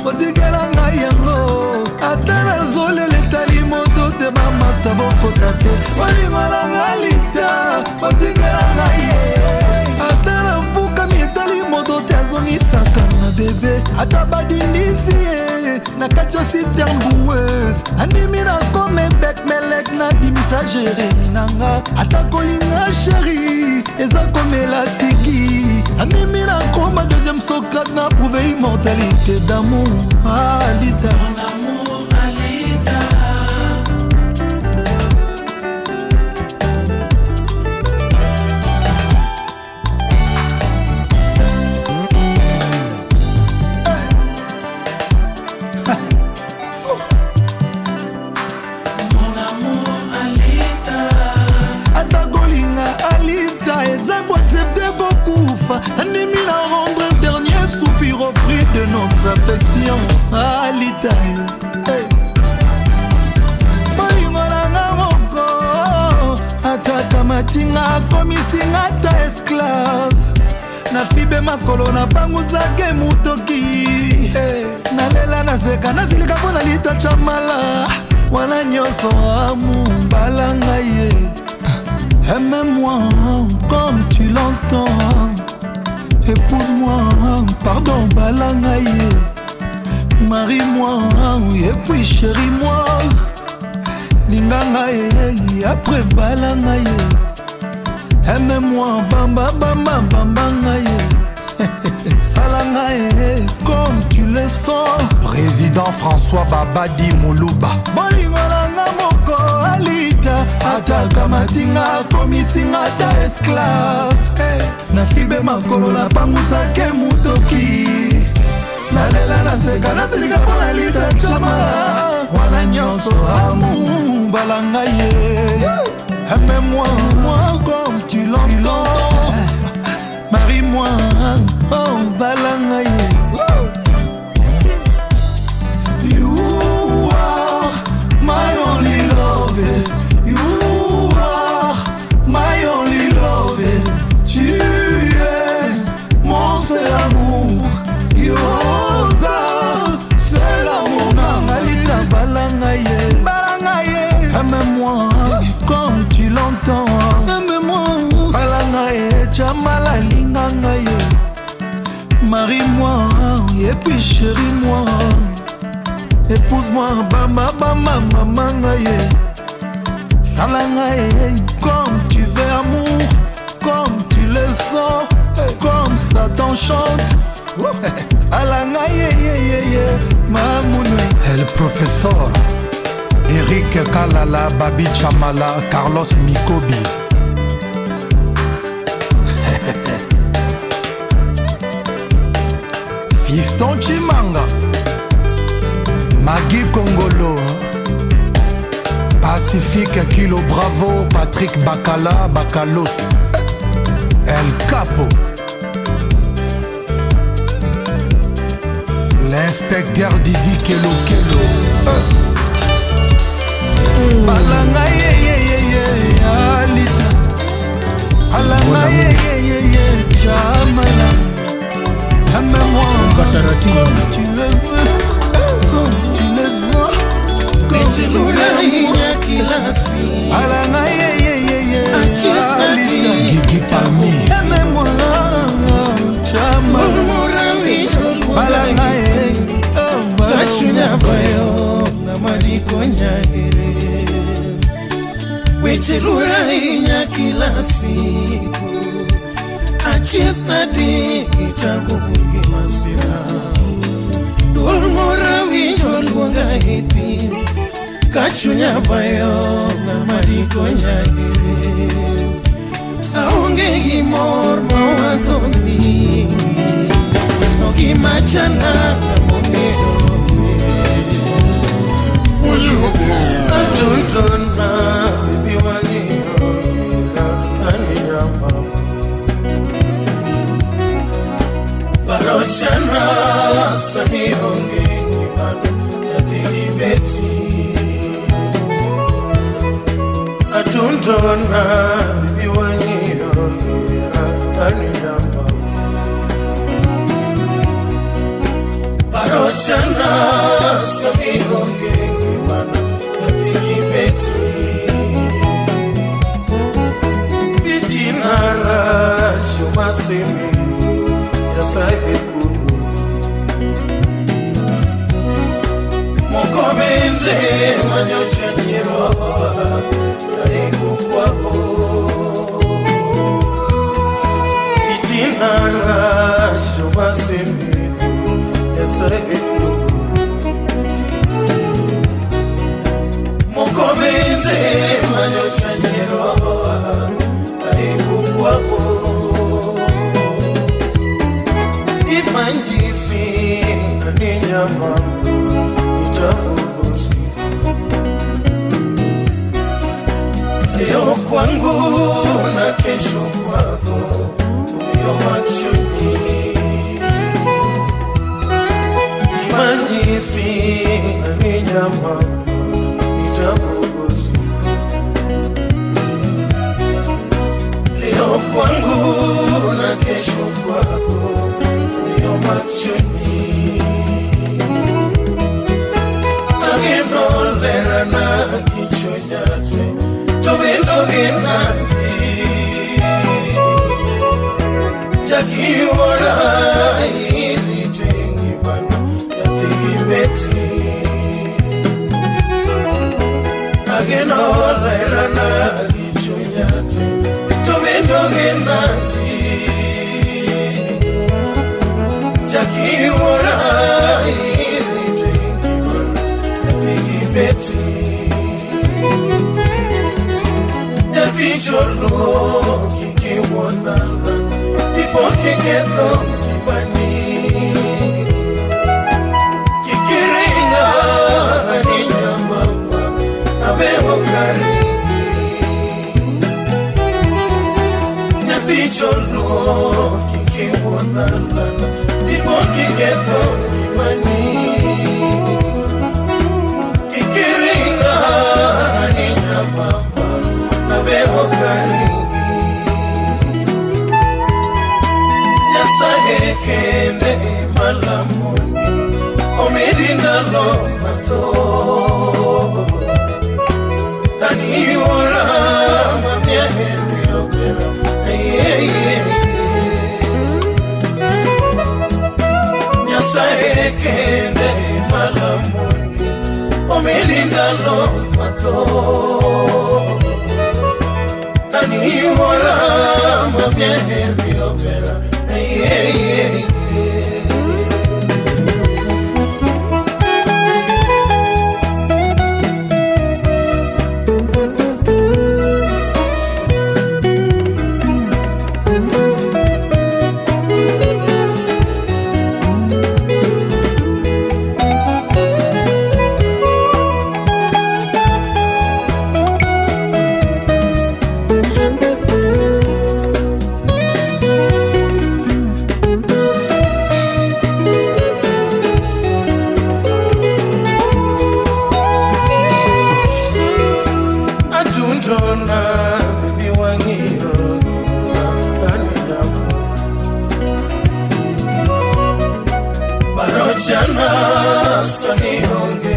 Speaker 2: otikela ngai yango ata nazolela etali moto te bamasta bokota te olingo na ngai lita otikela ngai ata nafukami etali moto te azongisaka na bebe ata badindisi ye na kati ya siternboueuse nandimi nakome bekmelek nabimisa jeremi nanga ata kolinga sheri eza komela siki nandimi nakoma deuxième socrate na prouve immortalité d'amour alita Animi na rendre un dernier soupir au prix de notre affection Alita bolingo nanga moko ataka matinga komisinga ata esclave na fibe makolo na banguzake mutoki nalela naseka nasilika mpo na lita chamala wana nyonso amu balanga ye aime-moi comme tu l'entends. Épouse-moi, pardon, balangaye. Marie-moi, et puis chéris-moi. Lingangaye, après balangaye. Aime-moi, bamba, bamba, bambangaye. Salangaye, comme tu le sens.
Speaker 5: Président François Babadi Moulouba.
Speaker 2: Bolingolanga moko alita ataka matinga komisinga ata esclave na fibe makolo na pangusake mutoki nalela naseka nasilika mpo na lita chama wana nyonso amu balanga ye aime-moi moi comme tu l'entends marie-moi oh balanga ye my only love, you are my only love, tu es mon seul amour, yoza, seul amour, nangalita balangaye, balangaye, aime-moi comme tu l'entends, aime-moi, balangaye, chamala lingangaye, marie-moi et puis chéris-moi. Épouse-moi, bamba, bamba, maman, salangaye, comme tu veux amour, comme tu le sens, comme ça t'enchante.
Speaker 5: El professeur Eric Kalala, Babi Chamala, Carlos Mikobi. Fiston Chimanga, Magui Kongolo, Pacifique Kilo Bravo, Patrick Bakala, Bakalos, El Capo, l'inspecteur Didi Kelo Kelo.
Speaker 2: Balanga ye ye ye ye alita. Alanga ye ye ye ye jamala. Aime-moi comme tu le veux, comme tu le sens, comme tu l'amour. Alanga ye ye ye ye alita.
Speaker 5: Gigi Palmi.
Speaker 2: Aime-moi jamala. Balanga ye
Speaker 3: Kachunya bayo na marikonya ere Wichilura inya kila siku Achitna di kitabu masira Dulmura wishol wanga hiti Kachunya bayo na marikonya ere Aunge gimor mawazoni Nogi machana na mongeo Atundona bibi waliora aniyama Barochana samionge nimano yatigibeti Atundona bibi waliora aniyama Barochana samionge Vitinara shumasemi yasahe kunu Mokomenze manyochanyiro Yaigu kwako Vitinara shumasemi yasahe kunu Mokomenze manyochanyiro Yaigu kwako Imangisi aninyama itabugosi Leo kwangu na kesho kwako Uyo machoni Imangisi aninyama itabugosi Leo kwangu na kesho kwako Uyo machoni Aginolera na kichonyate Tovindo ginandi Jakiwara ilitengi mana Yatigibeti Aginolera na kichonyate Tovindo ginandi Jakiwara ilitengi mana Yatigibeti Yavicholo kikiwonala Ipo kikedo kibani Kikiringa ninya mama Aveho karingi Yavicholo kikiwonala Ipo kikedo kibani Kikiringa ninya mama Aveho karingi Yasahe kende malamuni Omidinda lo mato Dani ora mamia heri opera Yasahe kende malamuni Omidinda lo mato Dani ora mamia heri opera
Speaker 2: Barochana Sani Honge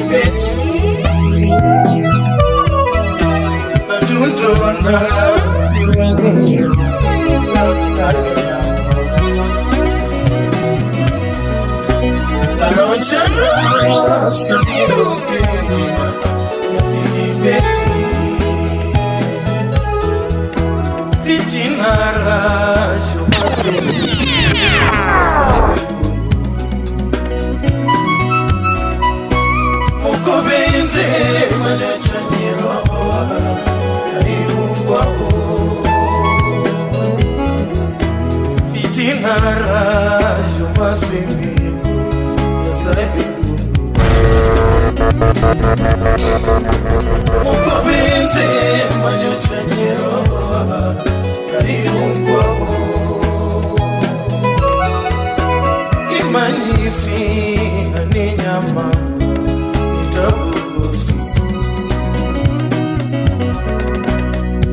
Speaker 2: Beti Adundona Barochana Sani Honge Beti Fitinara Shumasi Mukobenze Malechanyiro Karibukwao Fitinara Shumasi Mukobenze Malechanyiro Karibukwao Imanyisi Aninyama Nitabusu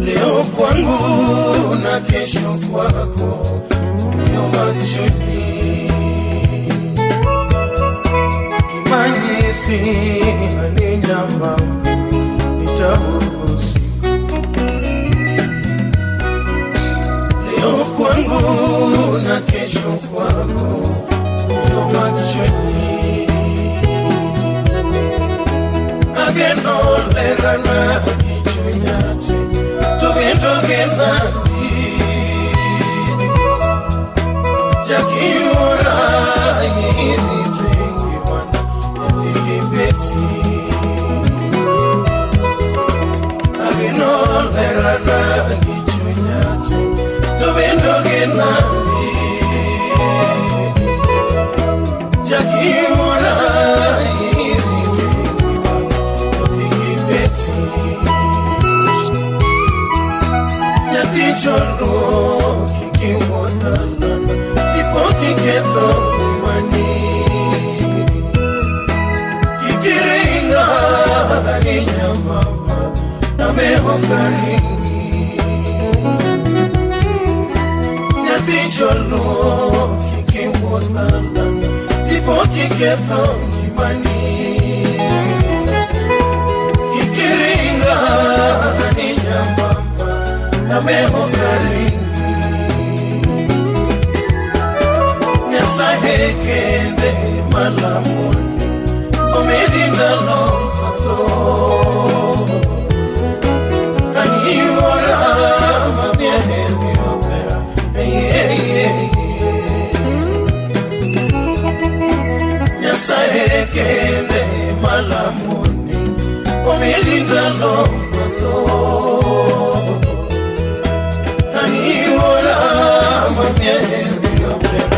Speaker 2: Leo kwangu na kesho kwako Nyo machoni Imanyisi Aninyama Nitabusu Leo kwangu na kesho kwako Nyo machoni Ageno lerana kichunyate Toge nandi Jakiura yiri tengi wana Yatiki beti Ageno lerana kichunyate Toge nandi Jakiura yiri tengi wana Yatiki beti Yati cholo kiki wotala Ipo kiketo mani Kikiringa harinya mama Nameho karingi Yati cholo kiki wotala Ipo kiketo mani Kikiringa harinya mama Nameho karingi Nyasahe kende malamoni Omedinda lompato Aniora mamiehe miopera Nyasahe kende malamoni Omedinda lompato Aniora mamiehe miopera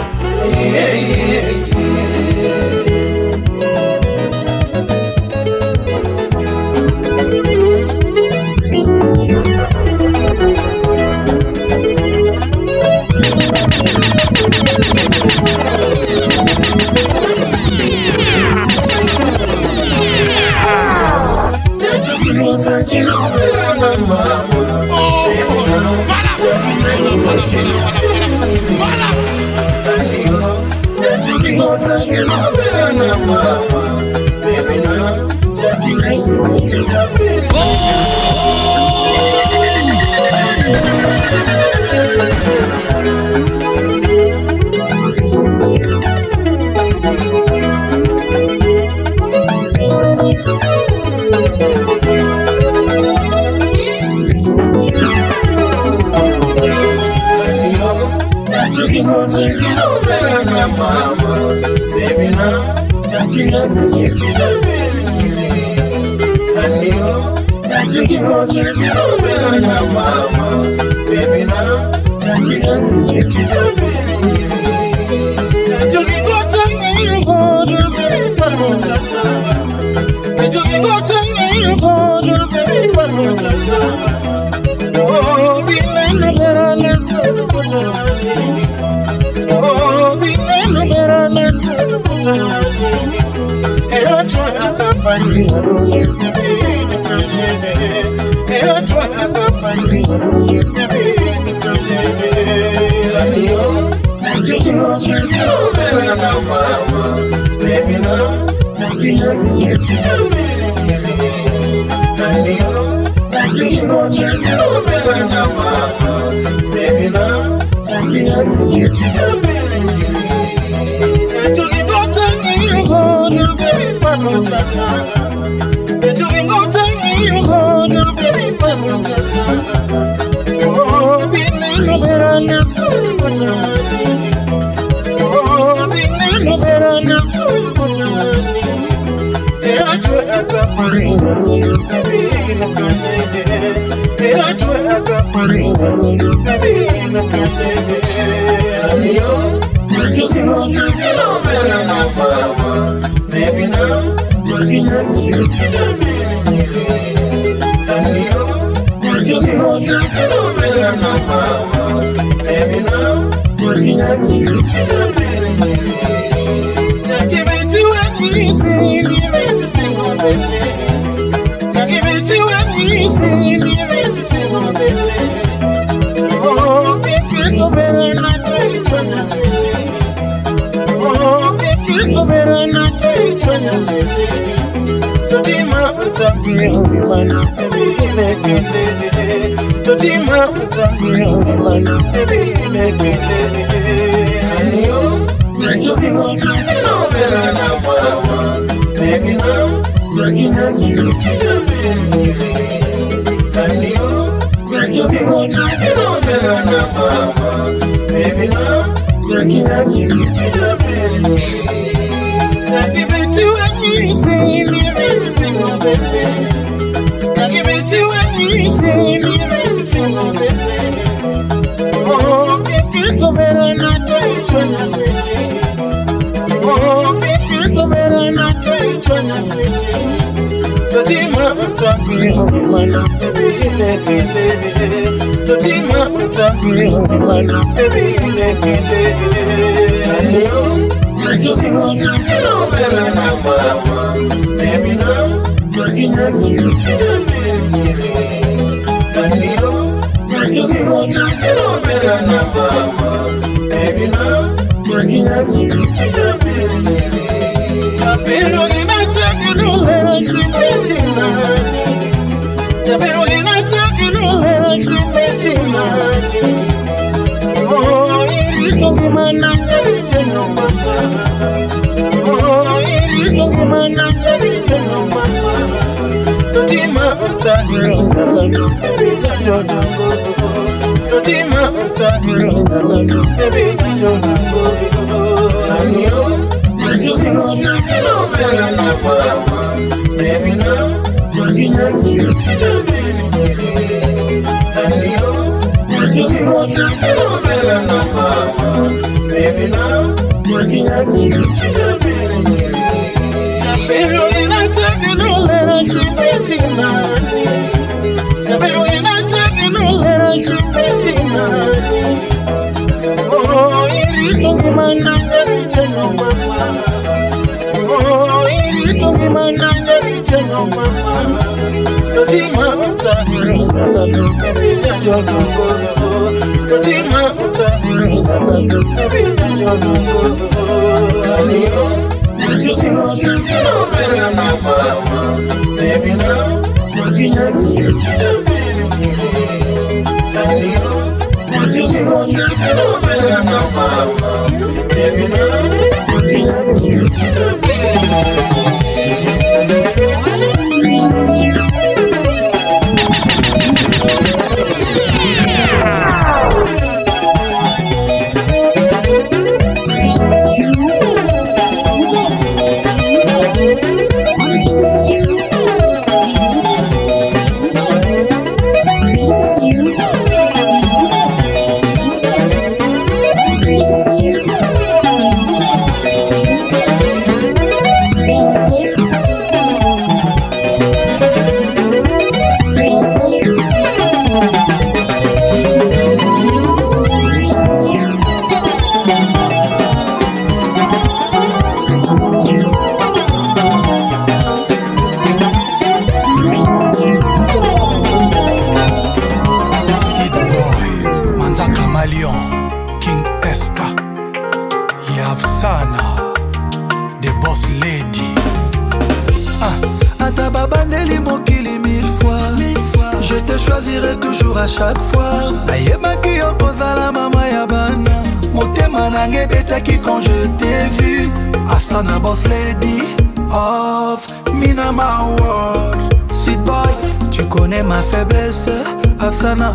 Speaker 2: choisirai toujours à chaque fois. Nayebaki yo kozala mama ya bana. Motema nange betaki quand je t'ai vu. Afsana boss lady of Minama World. Sweet boy, tu connais ma faiblesse. Afsana,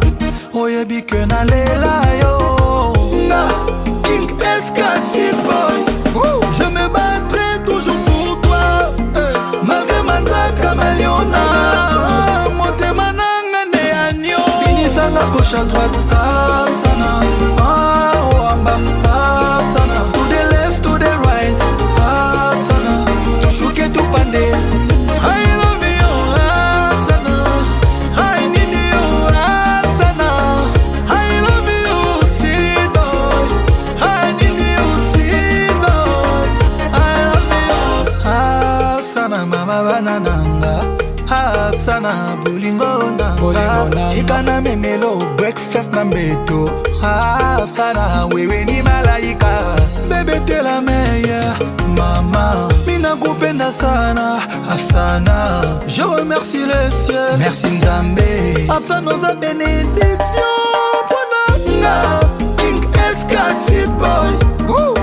Speaker 2: oyebi que nalela yo. Na King SK Sweet boy. Je me battrai toujours pour toi. Malgré Manza Kamaliona. Motema nanga ne anyo. Binisanga gauche à droite. Afsana, Wamba. Afsana, to the left, to the right. Afsana, to shuke to pande. I love you, Afsana. I need you, Afsana. I love you, sweet boy. I need you, sweet boy. I love you, Afsana, mama banananga. Afsana, bolingo nanga. Chikana memelo, breakfast na mbeto. Afsana, wewe ni malaika. Bébé t'es la meilleure, maman. Mina kupenda sana, Afsana. Je remercie le ciel, merci Nzambe. Afsana nos bénédictions. Ponanga, King SK Sweet boy.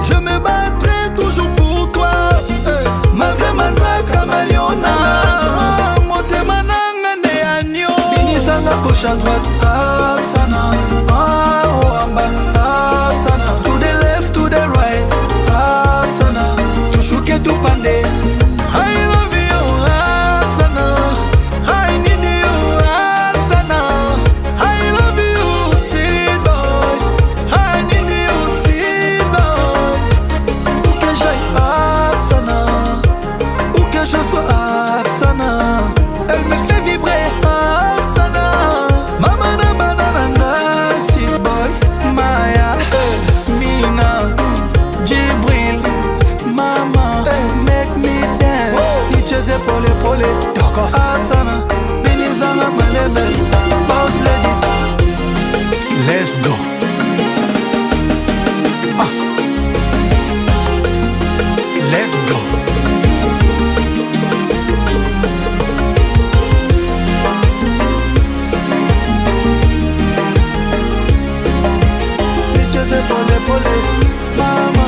Speaker 2: Je me battrai toujours pour toi. Malgré Manza Kamaliona. Motema nanga ne anyo. Binisanga gauche à droite. Afsana, Wamba. Afsana, to the left, to the right. Afsana, to shuke to pande. I love you, Afsana. I need you, Afsana. I love you, sweet boy. I need you, sweet boy. Où que j'aille, Afsana. Où que je sois, Afsana. Elle me fait vibrer, Afsana. Mama na banana, sweet boy. Maya, Mina, Jibril, Mama, make me dance. Nicheze pole pole, Tokos. Afsana, Binizana malebe, boss lady.
Speaker 5: Let's go. Let's go.
Speaker 2: Nicheze pole pole, Mama.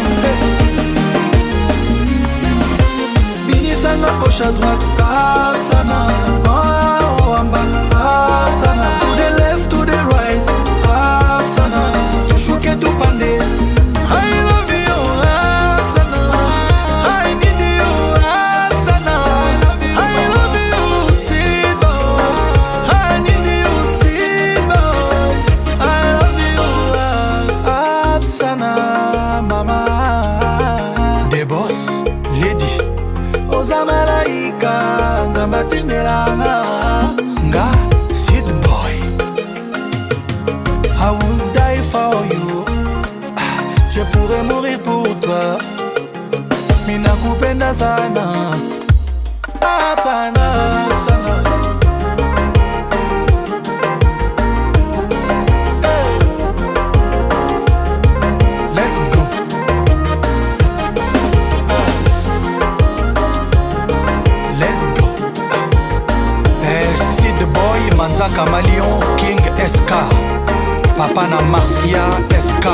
Speaker 2: Binisanga gauche à droite. Afsana, Wamba. Afsana, to the left, to the right. Afsana, to shuke to pande. I love you, Afsana. I need you, Afsana. I love you, sweet boy. I need you, sweet boy. I love you, Afsana, mama.
Speaker 5: Des boss, lady.
Speaker 2: Oza malaika, Nzambatindelanga.
Speaker 5: Nga, Sweet boy.
Speaker 2: I will die for you. Je pourrais mourir pour toi. Mina kupenda sana. Afsana, sana.
Speaker 5: Let's go. Let's go. Sid boy, Manza Kamalion, King SK. Papa na Marcia SK.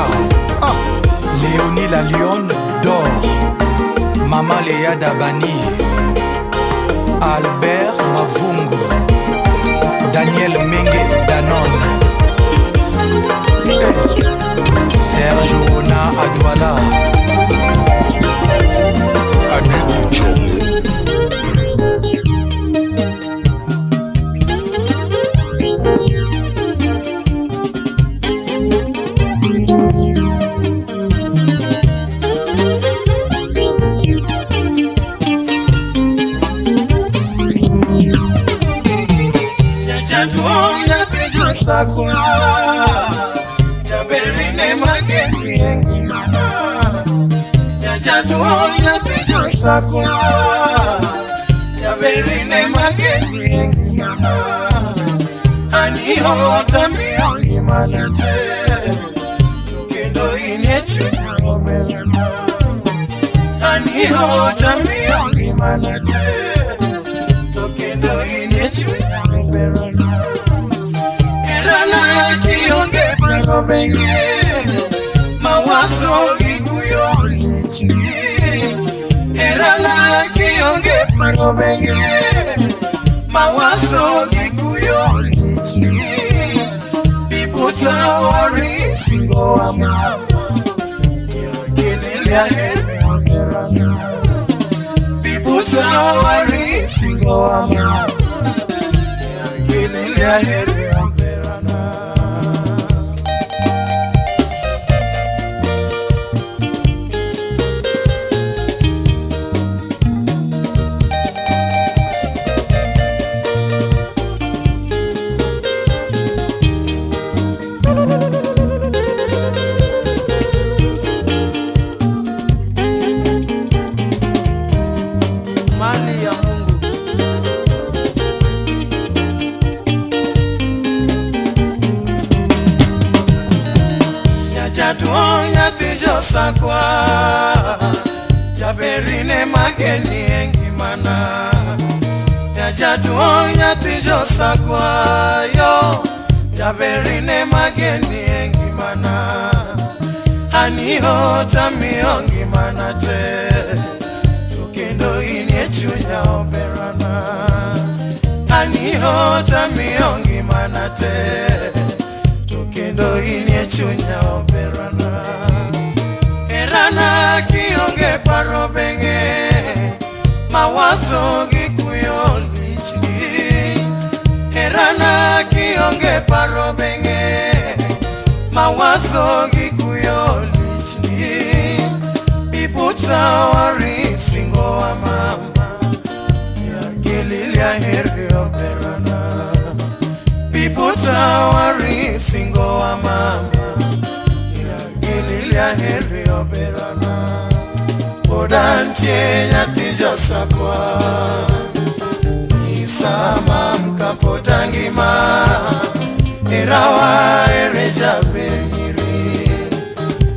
Speaker 5: Léonie la lionne d'or. Maman Léa Dabani. Albert Mavungu. Daniel Menge Danone. Serge Ona Adwala.
Speaker 2: Sakura, ya berine mageni engimana, ya jatu ya tijo sakura, ya berine mageni engimana, ani hota mi engimana te, tukendo inechi omelana, ani hota mi engimana te, tukendo inechi omelana. kionge paro benye mawazo gikuyolichi Erana kionge paro benye mawazo gikuyolichi Bibuta wari singo wa mama Yakinilia heri ogerana Bibuta wari singo wa mama Yakinilia heri ogerana Tuonya tijo sakwa Jaberine mageni engimana Ya tuonya tijo sakwa Yo Jaberine mageni engimana Aniho tamio ngimana te Tukindo inye chunya oberana Aniho tamio ngimana te Kendo inye chunya oberana Erana kionge paro benge Mawazo gikuyolichi Erana kionge paro benge Mawazo gikuyolichi Bibuta wari singo wa mama Yakililia heri oberana Bibuta wari singo wa mama Yakililia heri oberana Podantie nyatijo sakwa Nisama mkapotangima Erawa ereja benyiri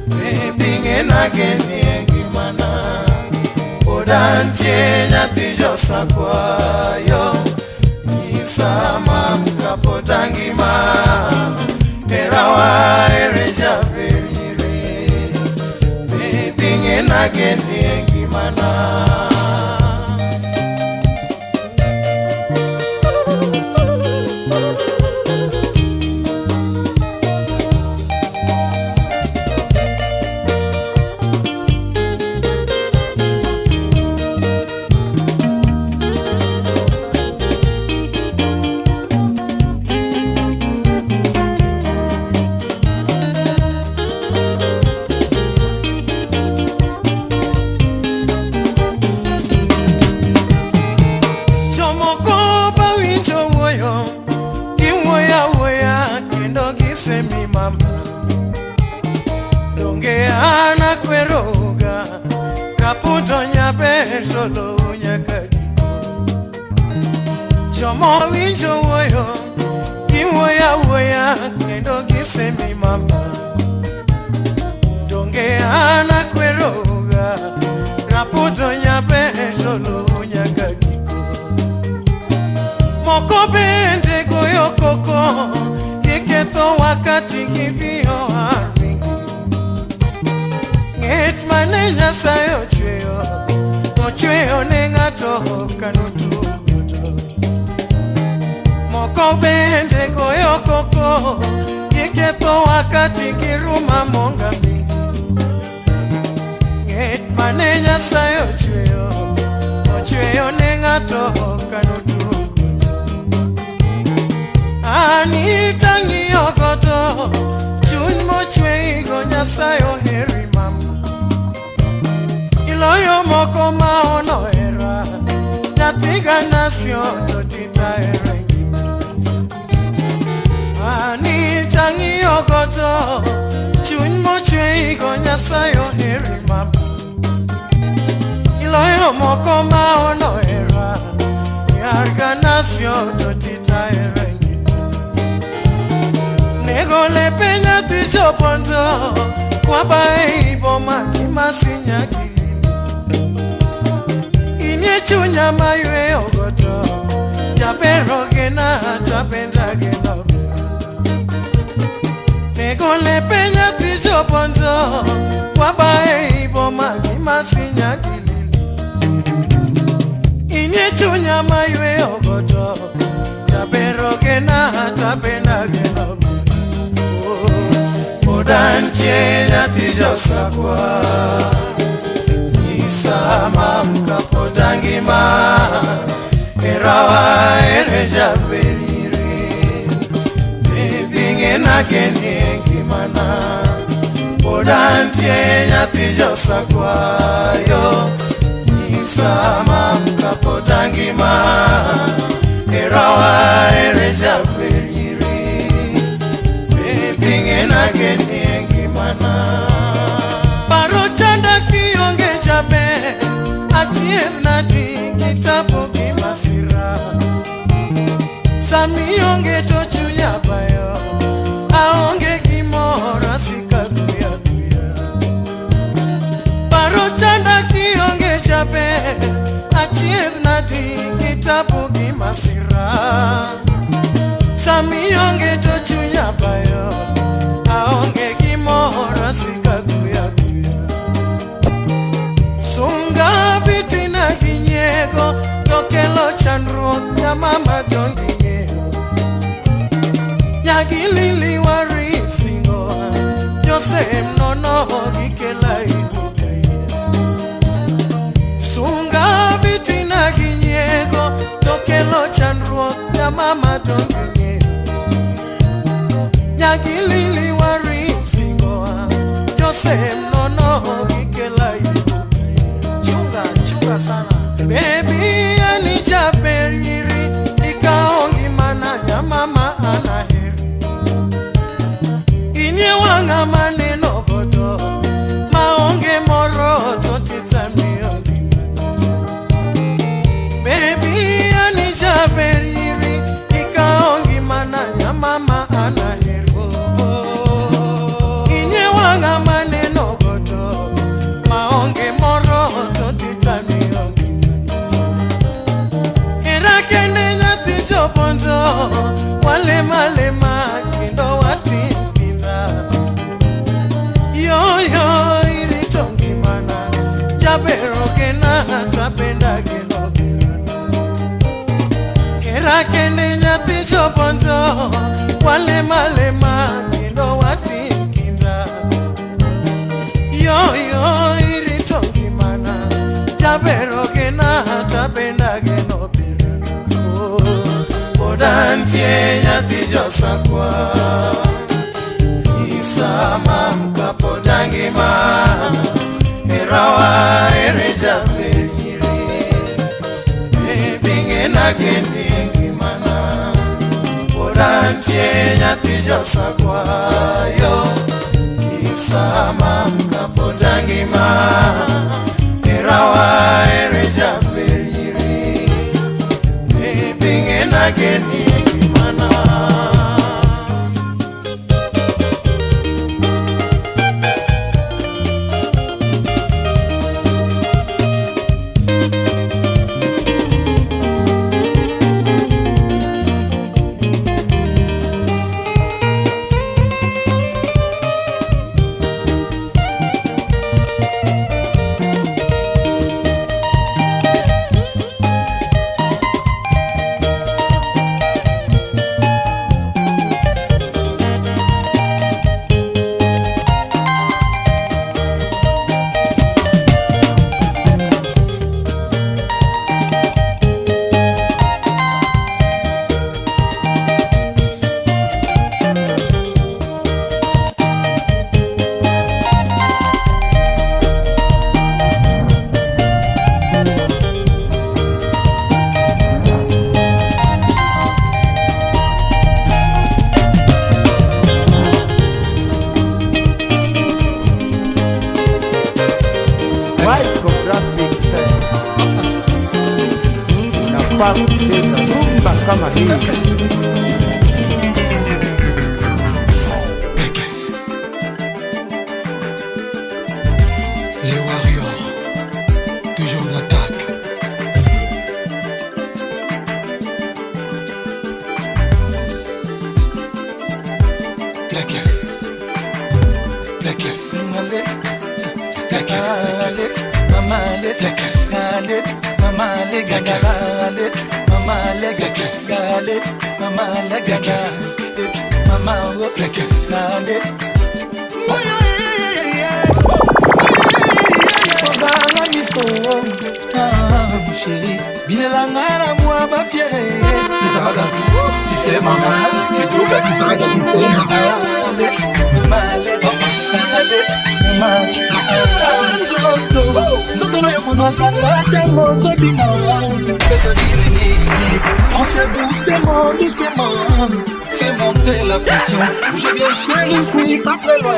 Speaker 2: Bebinge nageni engimana Podantie nyatijo sakwa Yo Nisama mkapotangima Erawa ereja benyiri Bebinge nageni engimana Dongeana kweroga Kaputo nyabe solo nyakagiko Chomo winjo woyo Kiwoya woya kendo gisemi mama Dongeana kweroga Kaputo nyabe solo nyakagiko Moko bende goyo koko Kiketo wakati kivio harmi Nget manenya sayo chweyo Ochweyo nengato kanutu Moko bende goyo koko Kiketo wakati kiruma monga mingi Nget manenya sayo chweyo Ochweyo nengato kanutu Anitangi yokoto Chun mochwe igonya sayo heri mama Iloyo moko maono era Natiga nasyo totita era Anitangi yokoto Chun mochwe igonya sayo heri mama Iloyo moko maono era Yarga nasyo totita era Nego le penya ticho ponto Kwa bae boma kimasinya kilili Inye chunya maywe ogoto Jabero gena tapenda gena Egole penya tijo ponzo Wabae ibo magi masinya gilili Inye chunya maywe ogoto Tabero gena tabena gena Odantie na tijo sakwa Nisama mkapotangima Erawa ereja veriri Bebinge na geni ngimana Odantie na tijo sakwa yo Nisama mkapotangima Erawa ereja veriri Bebinge na geni ngimana Paro chanda kionge jabe Achier na di kitabu kimasira Sami onge tochunya bayo Aonge kimora sika kuya kuya Paro chanda kionge jabe Achier na di kitabu kimasira Sami onge tochunya bayo Aonge kimora sika kuya kuya Sunga vitina kinyego Tokelo chandro ya mama dongingeo Nyagilili wari singo Jose mnono gikela ibukaye Sunga vitina kinyego Tokelo chandro ya mama dongingeo Nyagilili wari singo Jose mnono gikela ibukaye Chunga sana Baby anija periri Ikaongi mana ya mama anaheri Inye wanga maneno godo Maonge moroto titami ongi manita Baby anija periri Ikaongi mana ya mama anaheri Inye wanga maneno godo Maonge moroto titami ongi Ponzo wale malema kindo watipinda Yo iritongi mana Jabero kena tapenda keno birana Kera kende nyaticho ponzo wale malema kindo watipinda Yo iritongi mana Jabero kena tapenda keno birana Odantie nyatijo sakwa Isama mkapotangima Erawa ereja veriri Bebinge na geni ngimana Odantie nyatijo sakwa yo Isama mkapotangima Erawa ereja veriri Again, Kimana.
Speaker 3: femme cheza rumba kama hii.
Speaker 5: Les warriors, toujours d'attaque. La caisse.
Speaker 2: Doucement, doucement, fais monter la pression. Bouge bien chérie, je suis pas très loin.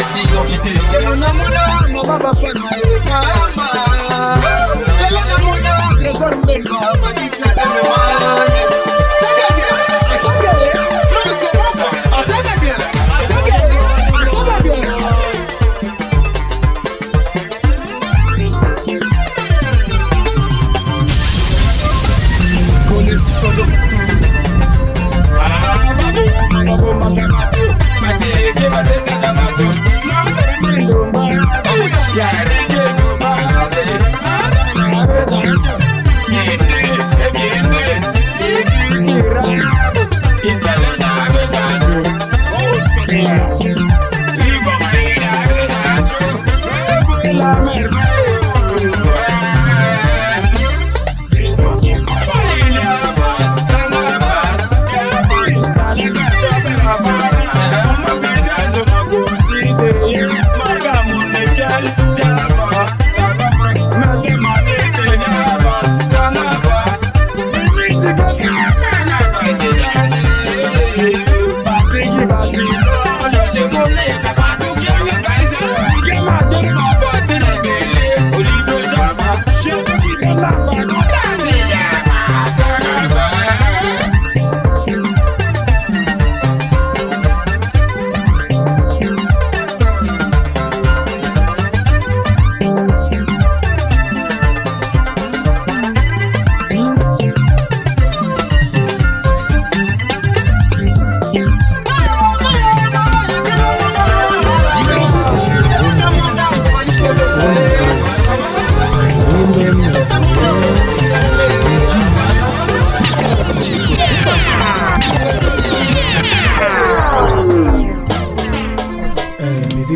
Speaker 5: merci entité.
Speaker 3: Lelo na mona mababa fana mama. Lelo na mona trésor mbemba madisa de memane.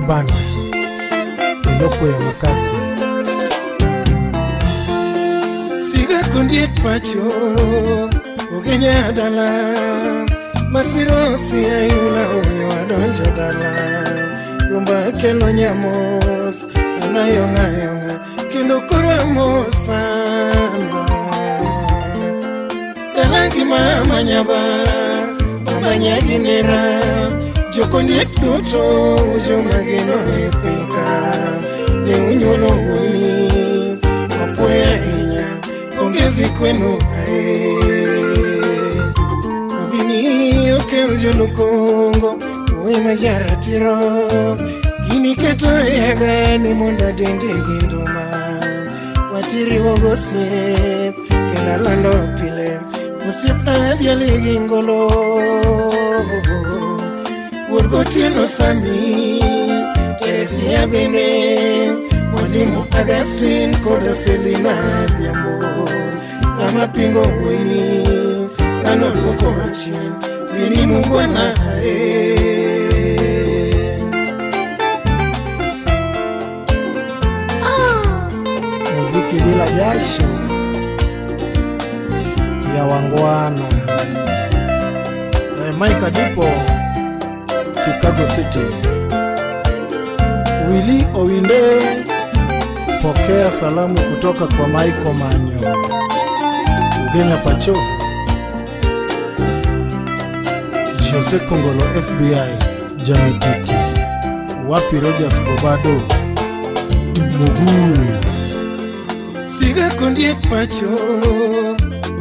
Speaker 3: Bana eloko ya makasi siga kundi pacho ugenya dala masirosi ayula uyo adonja dala rumba kelo nyamos anayonga yonga kindo koramo sana elangi mama nyabar mama ginera Joko ndikuto ujo mageno epeka ne unyolo ui mapoya inya ongezi kwenu ae vini oke ujo lukongo ui majaratiro gini keto yaga ni munda dende ginduma watiri wogosie kena lando pile musipna diali gingolo Urgotino Sami, Teresia Bene, Mwalimu Augustine, Koda Selina Biambo, Kama Pingo Wini, Kano Luko Hachi, Vini Mungwana muziki bila jasho ya wangwana. Mike Adipo, Chicago City. Willy Owinde, pokea salamu kutoka kwa Michael Manyo. Ugenya Pacho, Jose Kongolo FBI, Jamititi. Wapi Rogers Kobado, Mugulu. Siga kundi Pacho,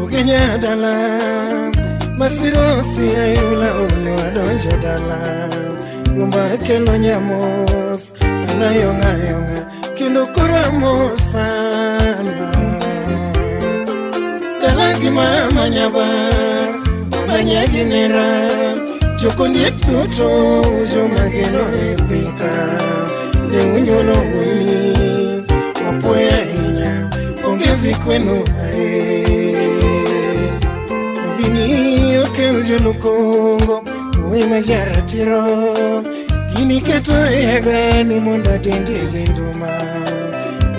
Speaker 3: Ugenya Dala. Masirosi ayula uno adonja dala rumba kelo nyamos anayonga yonga kindo koramo sana dalangi mama nyabar mama nyaginera joko ndikuto ujo mageno epika ne unyolo ui mapoya inya ongezi kwenu Vini oke ujo lukongo ui majaratiro gini keto yaga ni munda dende ginduma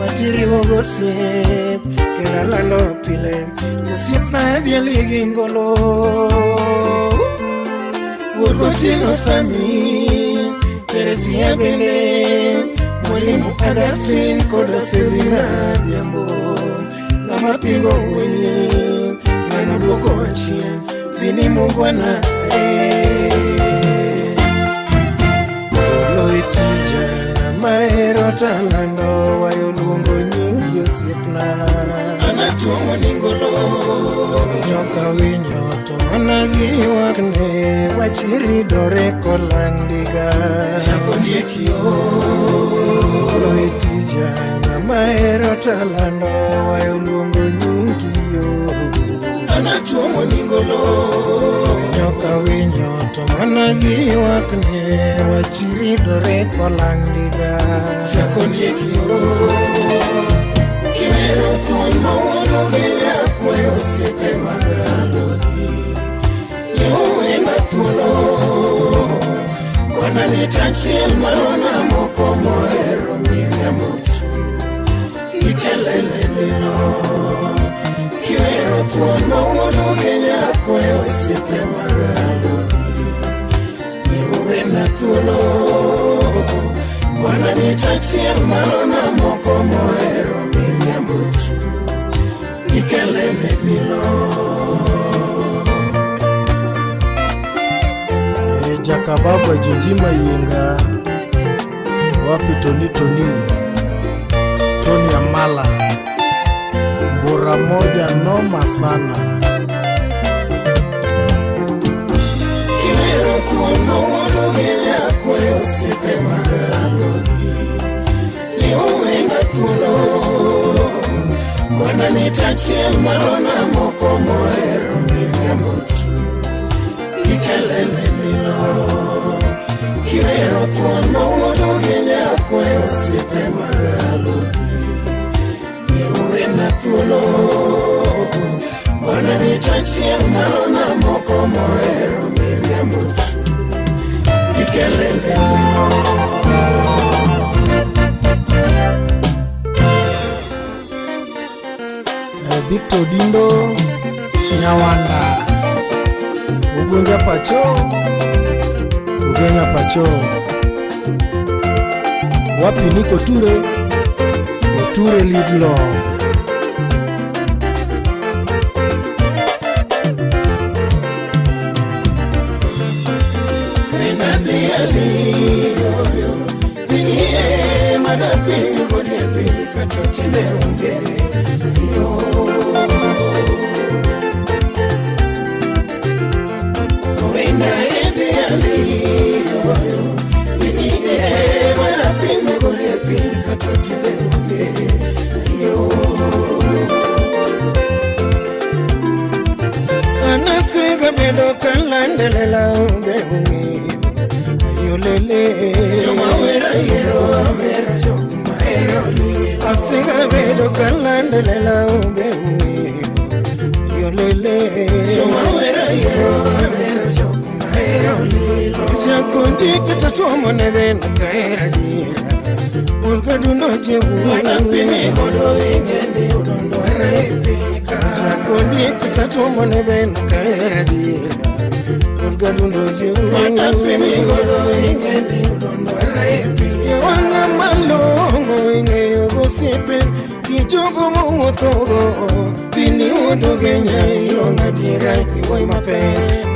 Speaker 3: watiri wogosie kena lando pile usipna diali gingolo Urgotino Sami Teresia Bene Mwalimu Augustine Koda Selina Biambo Kama Pingo Wini Duko wachien Vini Mungwana Loitija talando wayo luongo nyingi osiepna
Speaker 2: Anatuomo ningolo
Speaker 3: nyoka winyo to mana giywakne wachiridore kolandiga
Speaker 2: Chakondiekio
Speaker 3: loitija ng'amahero talando wayo luongo nyingi yo
Speaker 2: Anatuomo ningolo
Speaker 3: nyoka winyo to mana giywakne wachiridore kolandiga
Speaker 2: Chakondiekio Kiwero thuon mawuono genya kwe osiepe magalogi Yome na thuolo Wana nitachiel marona moko mohero miriambo tu Ikelele lilo Kiwero thuon mawuono genya kwe osiepe magalogi Yome na thuolo Wana nitachiel marona moko mohero miriambo tu Ikelele lilo
Speaker 3: Jakababa Jinjima Yinga wapi Toni Amala mbura moja noma sana
Speaker 2: Kiwero thuon mawuono genya kwe osiepe magalogi Yome na thuolo Wana nitachiel marona moko mohero miriambo tu Ikelele lilo Kiwero thuon mawuono genya kwe osiepe magalogi Yome na thuolo Wana nitachiel marona moko mohero miriambo tu Ikelele lilo
Speaker 3: Victor Dindo Nyawanda Ugunja Pacho wapi niko Ture Lidlo
Speaker 2: Nena diali Binye madapingu Kodiepi katotine unge Nena diali Binye madapingu Kodiepi katotine unge
Speaker 3: Anasiga bedo kalandelela unge Yolele
Speaker 2: Chumawera yero amera jokumaero lilo
Speaker 3: Asiga bedo kalandelela unge Yolele
Speaker 2: Chumawera yero amera jokumaero lilo
Speaker 3: Chakundi kitatuomo nebe nakaera dira Urgadundo jewu
Speaker 2: Madapini kodo ingeni udondo reipika
Speaker 3: Chakundi kitatuomo nebe nakaera dira Urgadundo jewu
Speaker 2: Madapini kodo ingeni udondo reipika
Speaker 3: Wanga malongo ingeyo gosipe Kijogo mwotogo Bini wodo genya ilonga dira iwai mape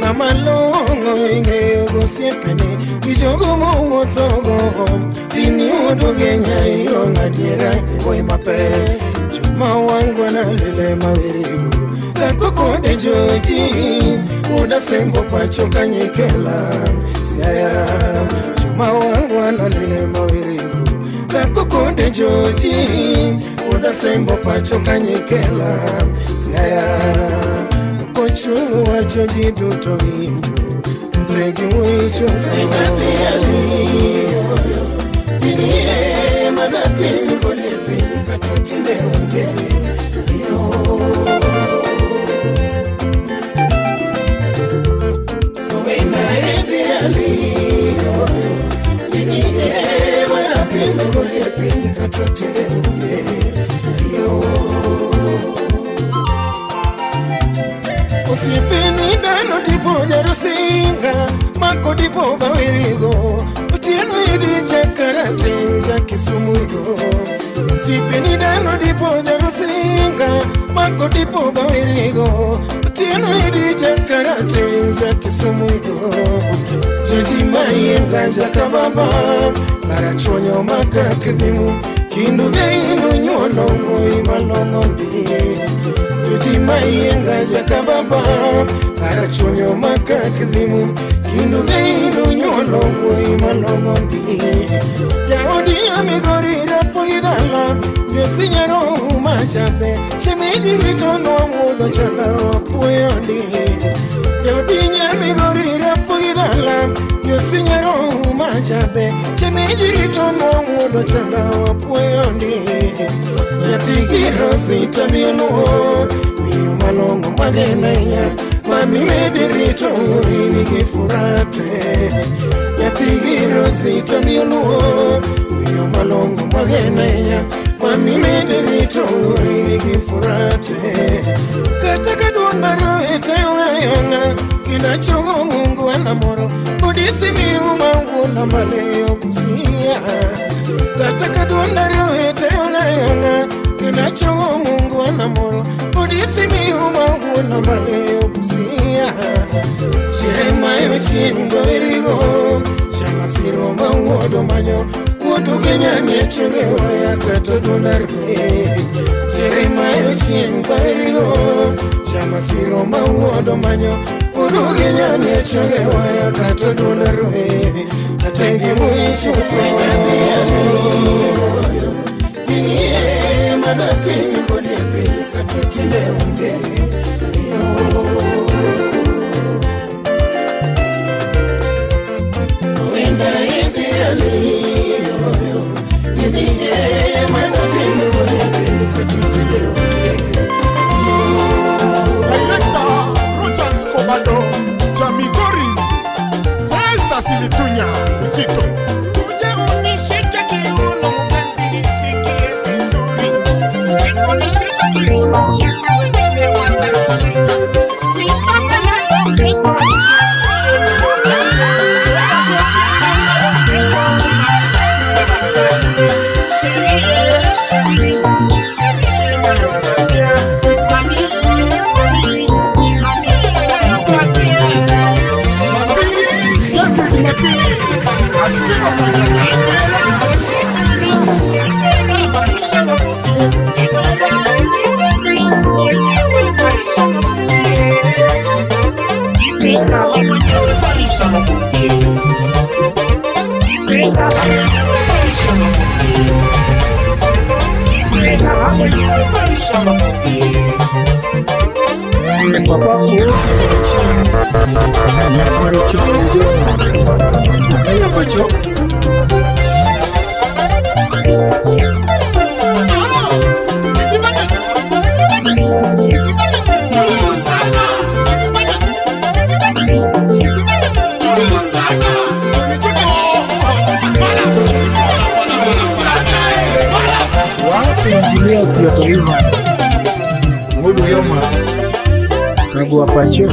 Speaker 3: Kama longo ingeyo gosipe ni Kijogo mwotogo Bini wodo genya ilonga dira iwai mape Chuma wangu analile mawirigu Kakoko de joji Uda sembo pacho kanyikela Siaya Chuma wangu analile mawirigu Kakoko de joji Uda sembo pacho kanyikela Siaya Kochunu wacho jiduto minjo Kutegi mwicho
Speaker 2: Nena diali Binye madapini Kodiepi katotine unge Nena diali Binye madapini Kodiepi katotine unge
Speaker 3: Osipeni dano tipo jarusinga Mako dipo bawirigo Utieno yidi jakarate nja Kisumuyo Osipeni dano dipo jarusinga Mako dipo bawirigo Utieno yidi jakarate nja Kisumuyo Jojima Yetimayenga jakababa Karachonyo makakdimu Kindu beinu nyolo Goi malongo mbi Yetimayenga jakababa Karachonyo makakdimu Kindu beinu nyolo Goi malongo mbi Yaodi amigorira poidala Yosinyaro umachape Chemiji ritono mudo chala Puyondi Yaodi amigorira poidala Yosinyaro umachape Chemiji ritono mudo chala Puyondi Yatigiro sita mielo Miu malongo magenaya Mami medirito ini kifurate Yatigiro sita mielo Miu malongo magenaya Mami medirito ini kifurate Kataka duonaro etayonga Kinachogo Mungu anamoro Budisi miuma unguna maleo kusia Kataka duonaro etayonga Kinachogo Mungu anamoro Budisi miuma unguna maleo kusia Shiremayo chingo irigo Shama siro mauodo manyo Wodo Kenya niechunge waya kato dunarme Shiremayo chingo irigo Shama siro mauodo manyo Wodo Kenya niechunge waya kato dunarme Katengi muichu Niye madapini kodepe katutile unge
Speaker 7: Silitunya Mzito Kuja unishike kiuno mpenzi nisikie vizuri Usiku nishike kiuno hata wengine watanishika Simba kama ndogo Sheria, sheria, sheria mayokabia Mami, mami, mami mayokabia
Speaker 3: Papa Engineer Tioto Ivan Mudu Yoma Kagua Pacho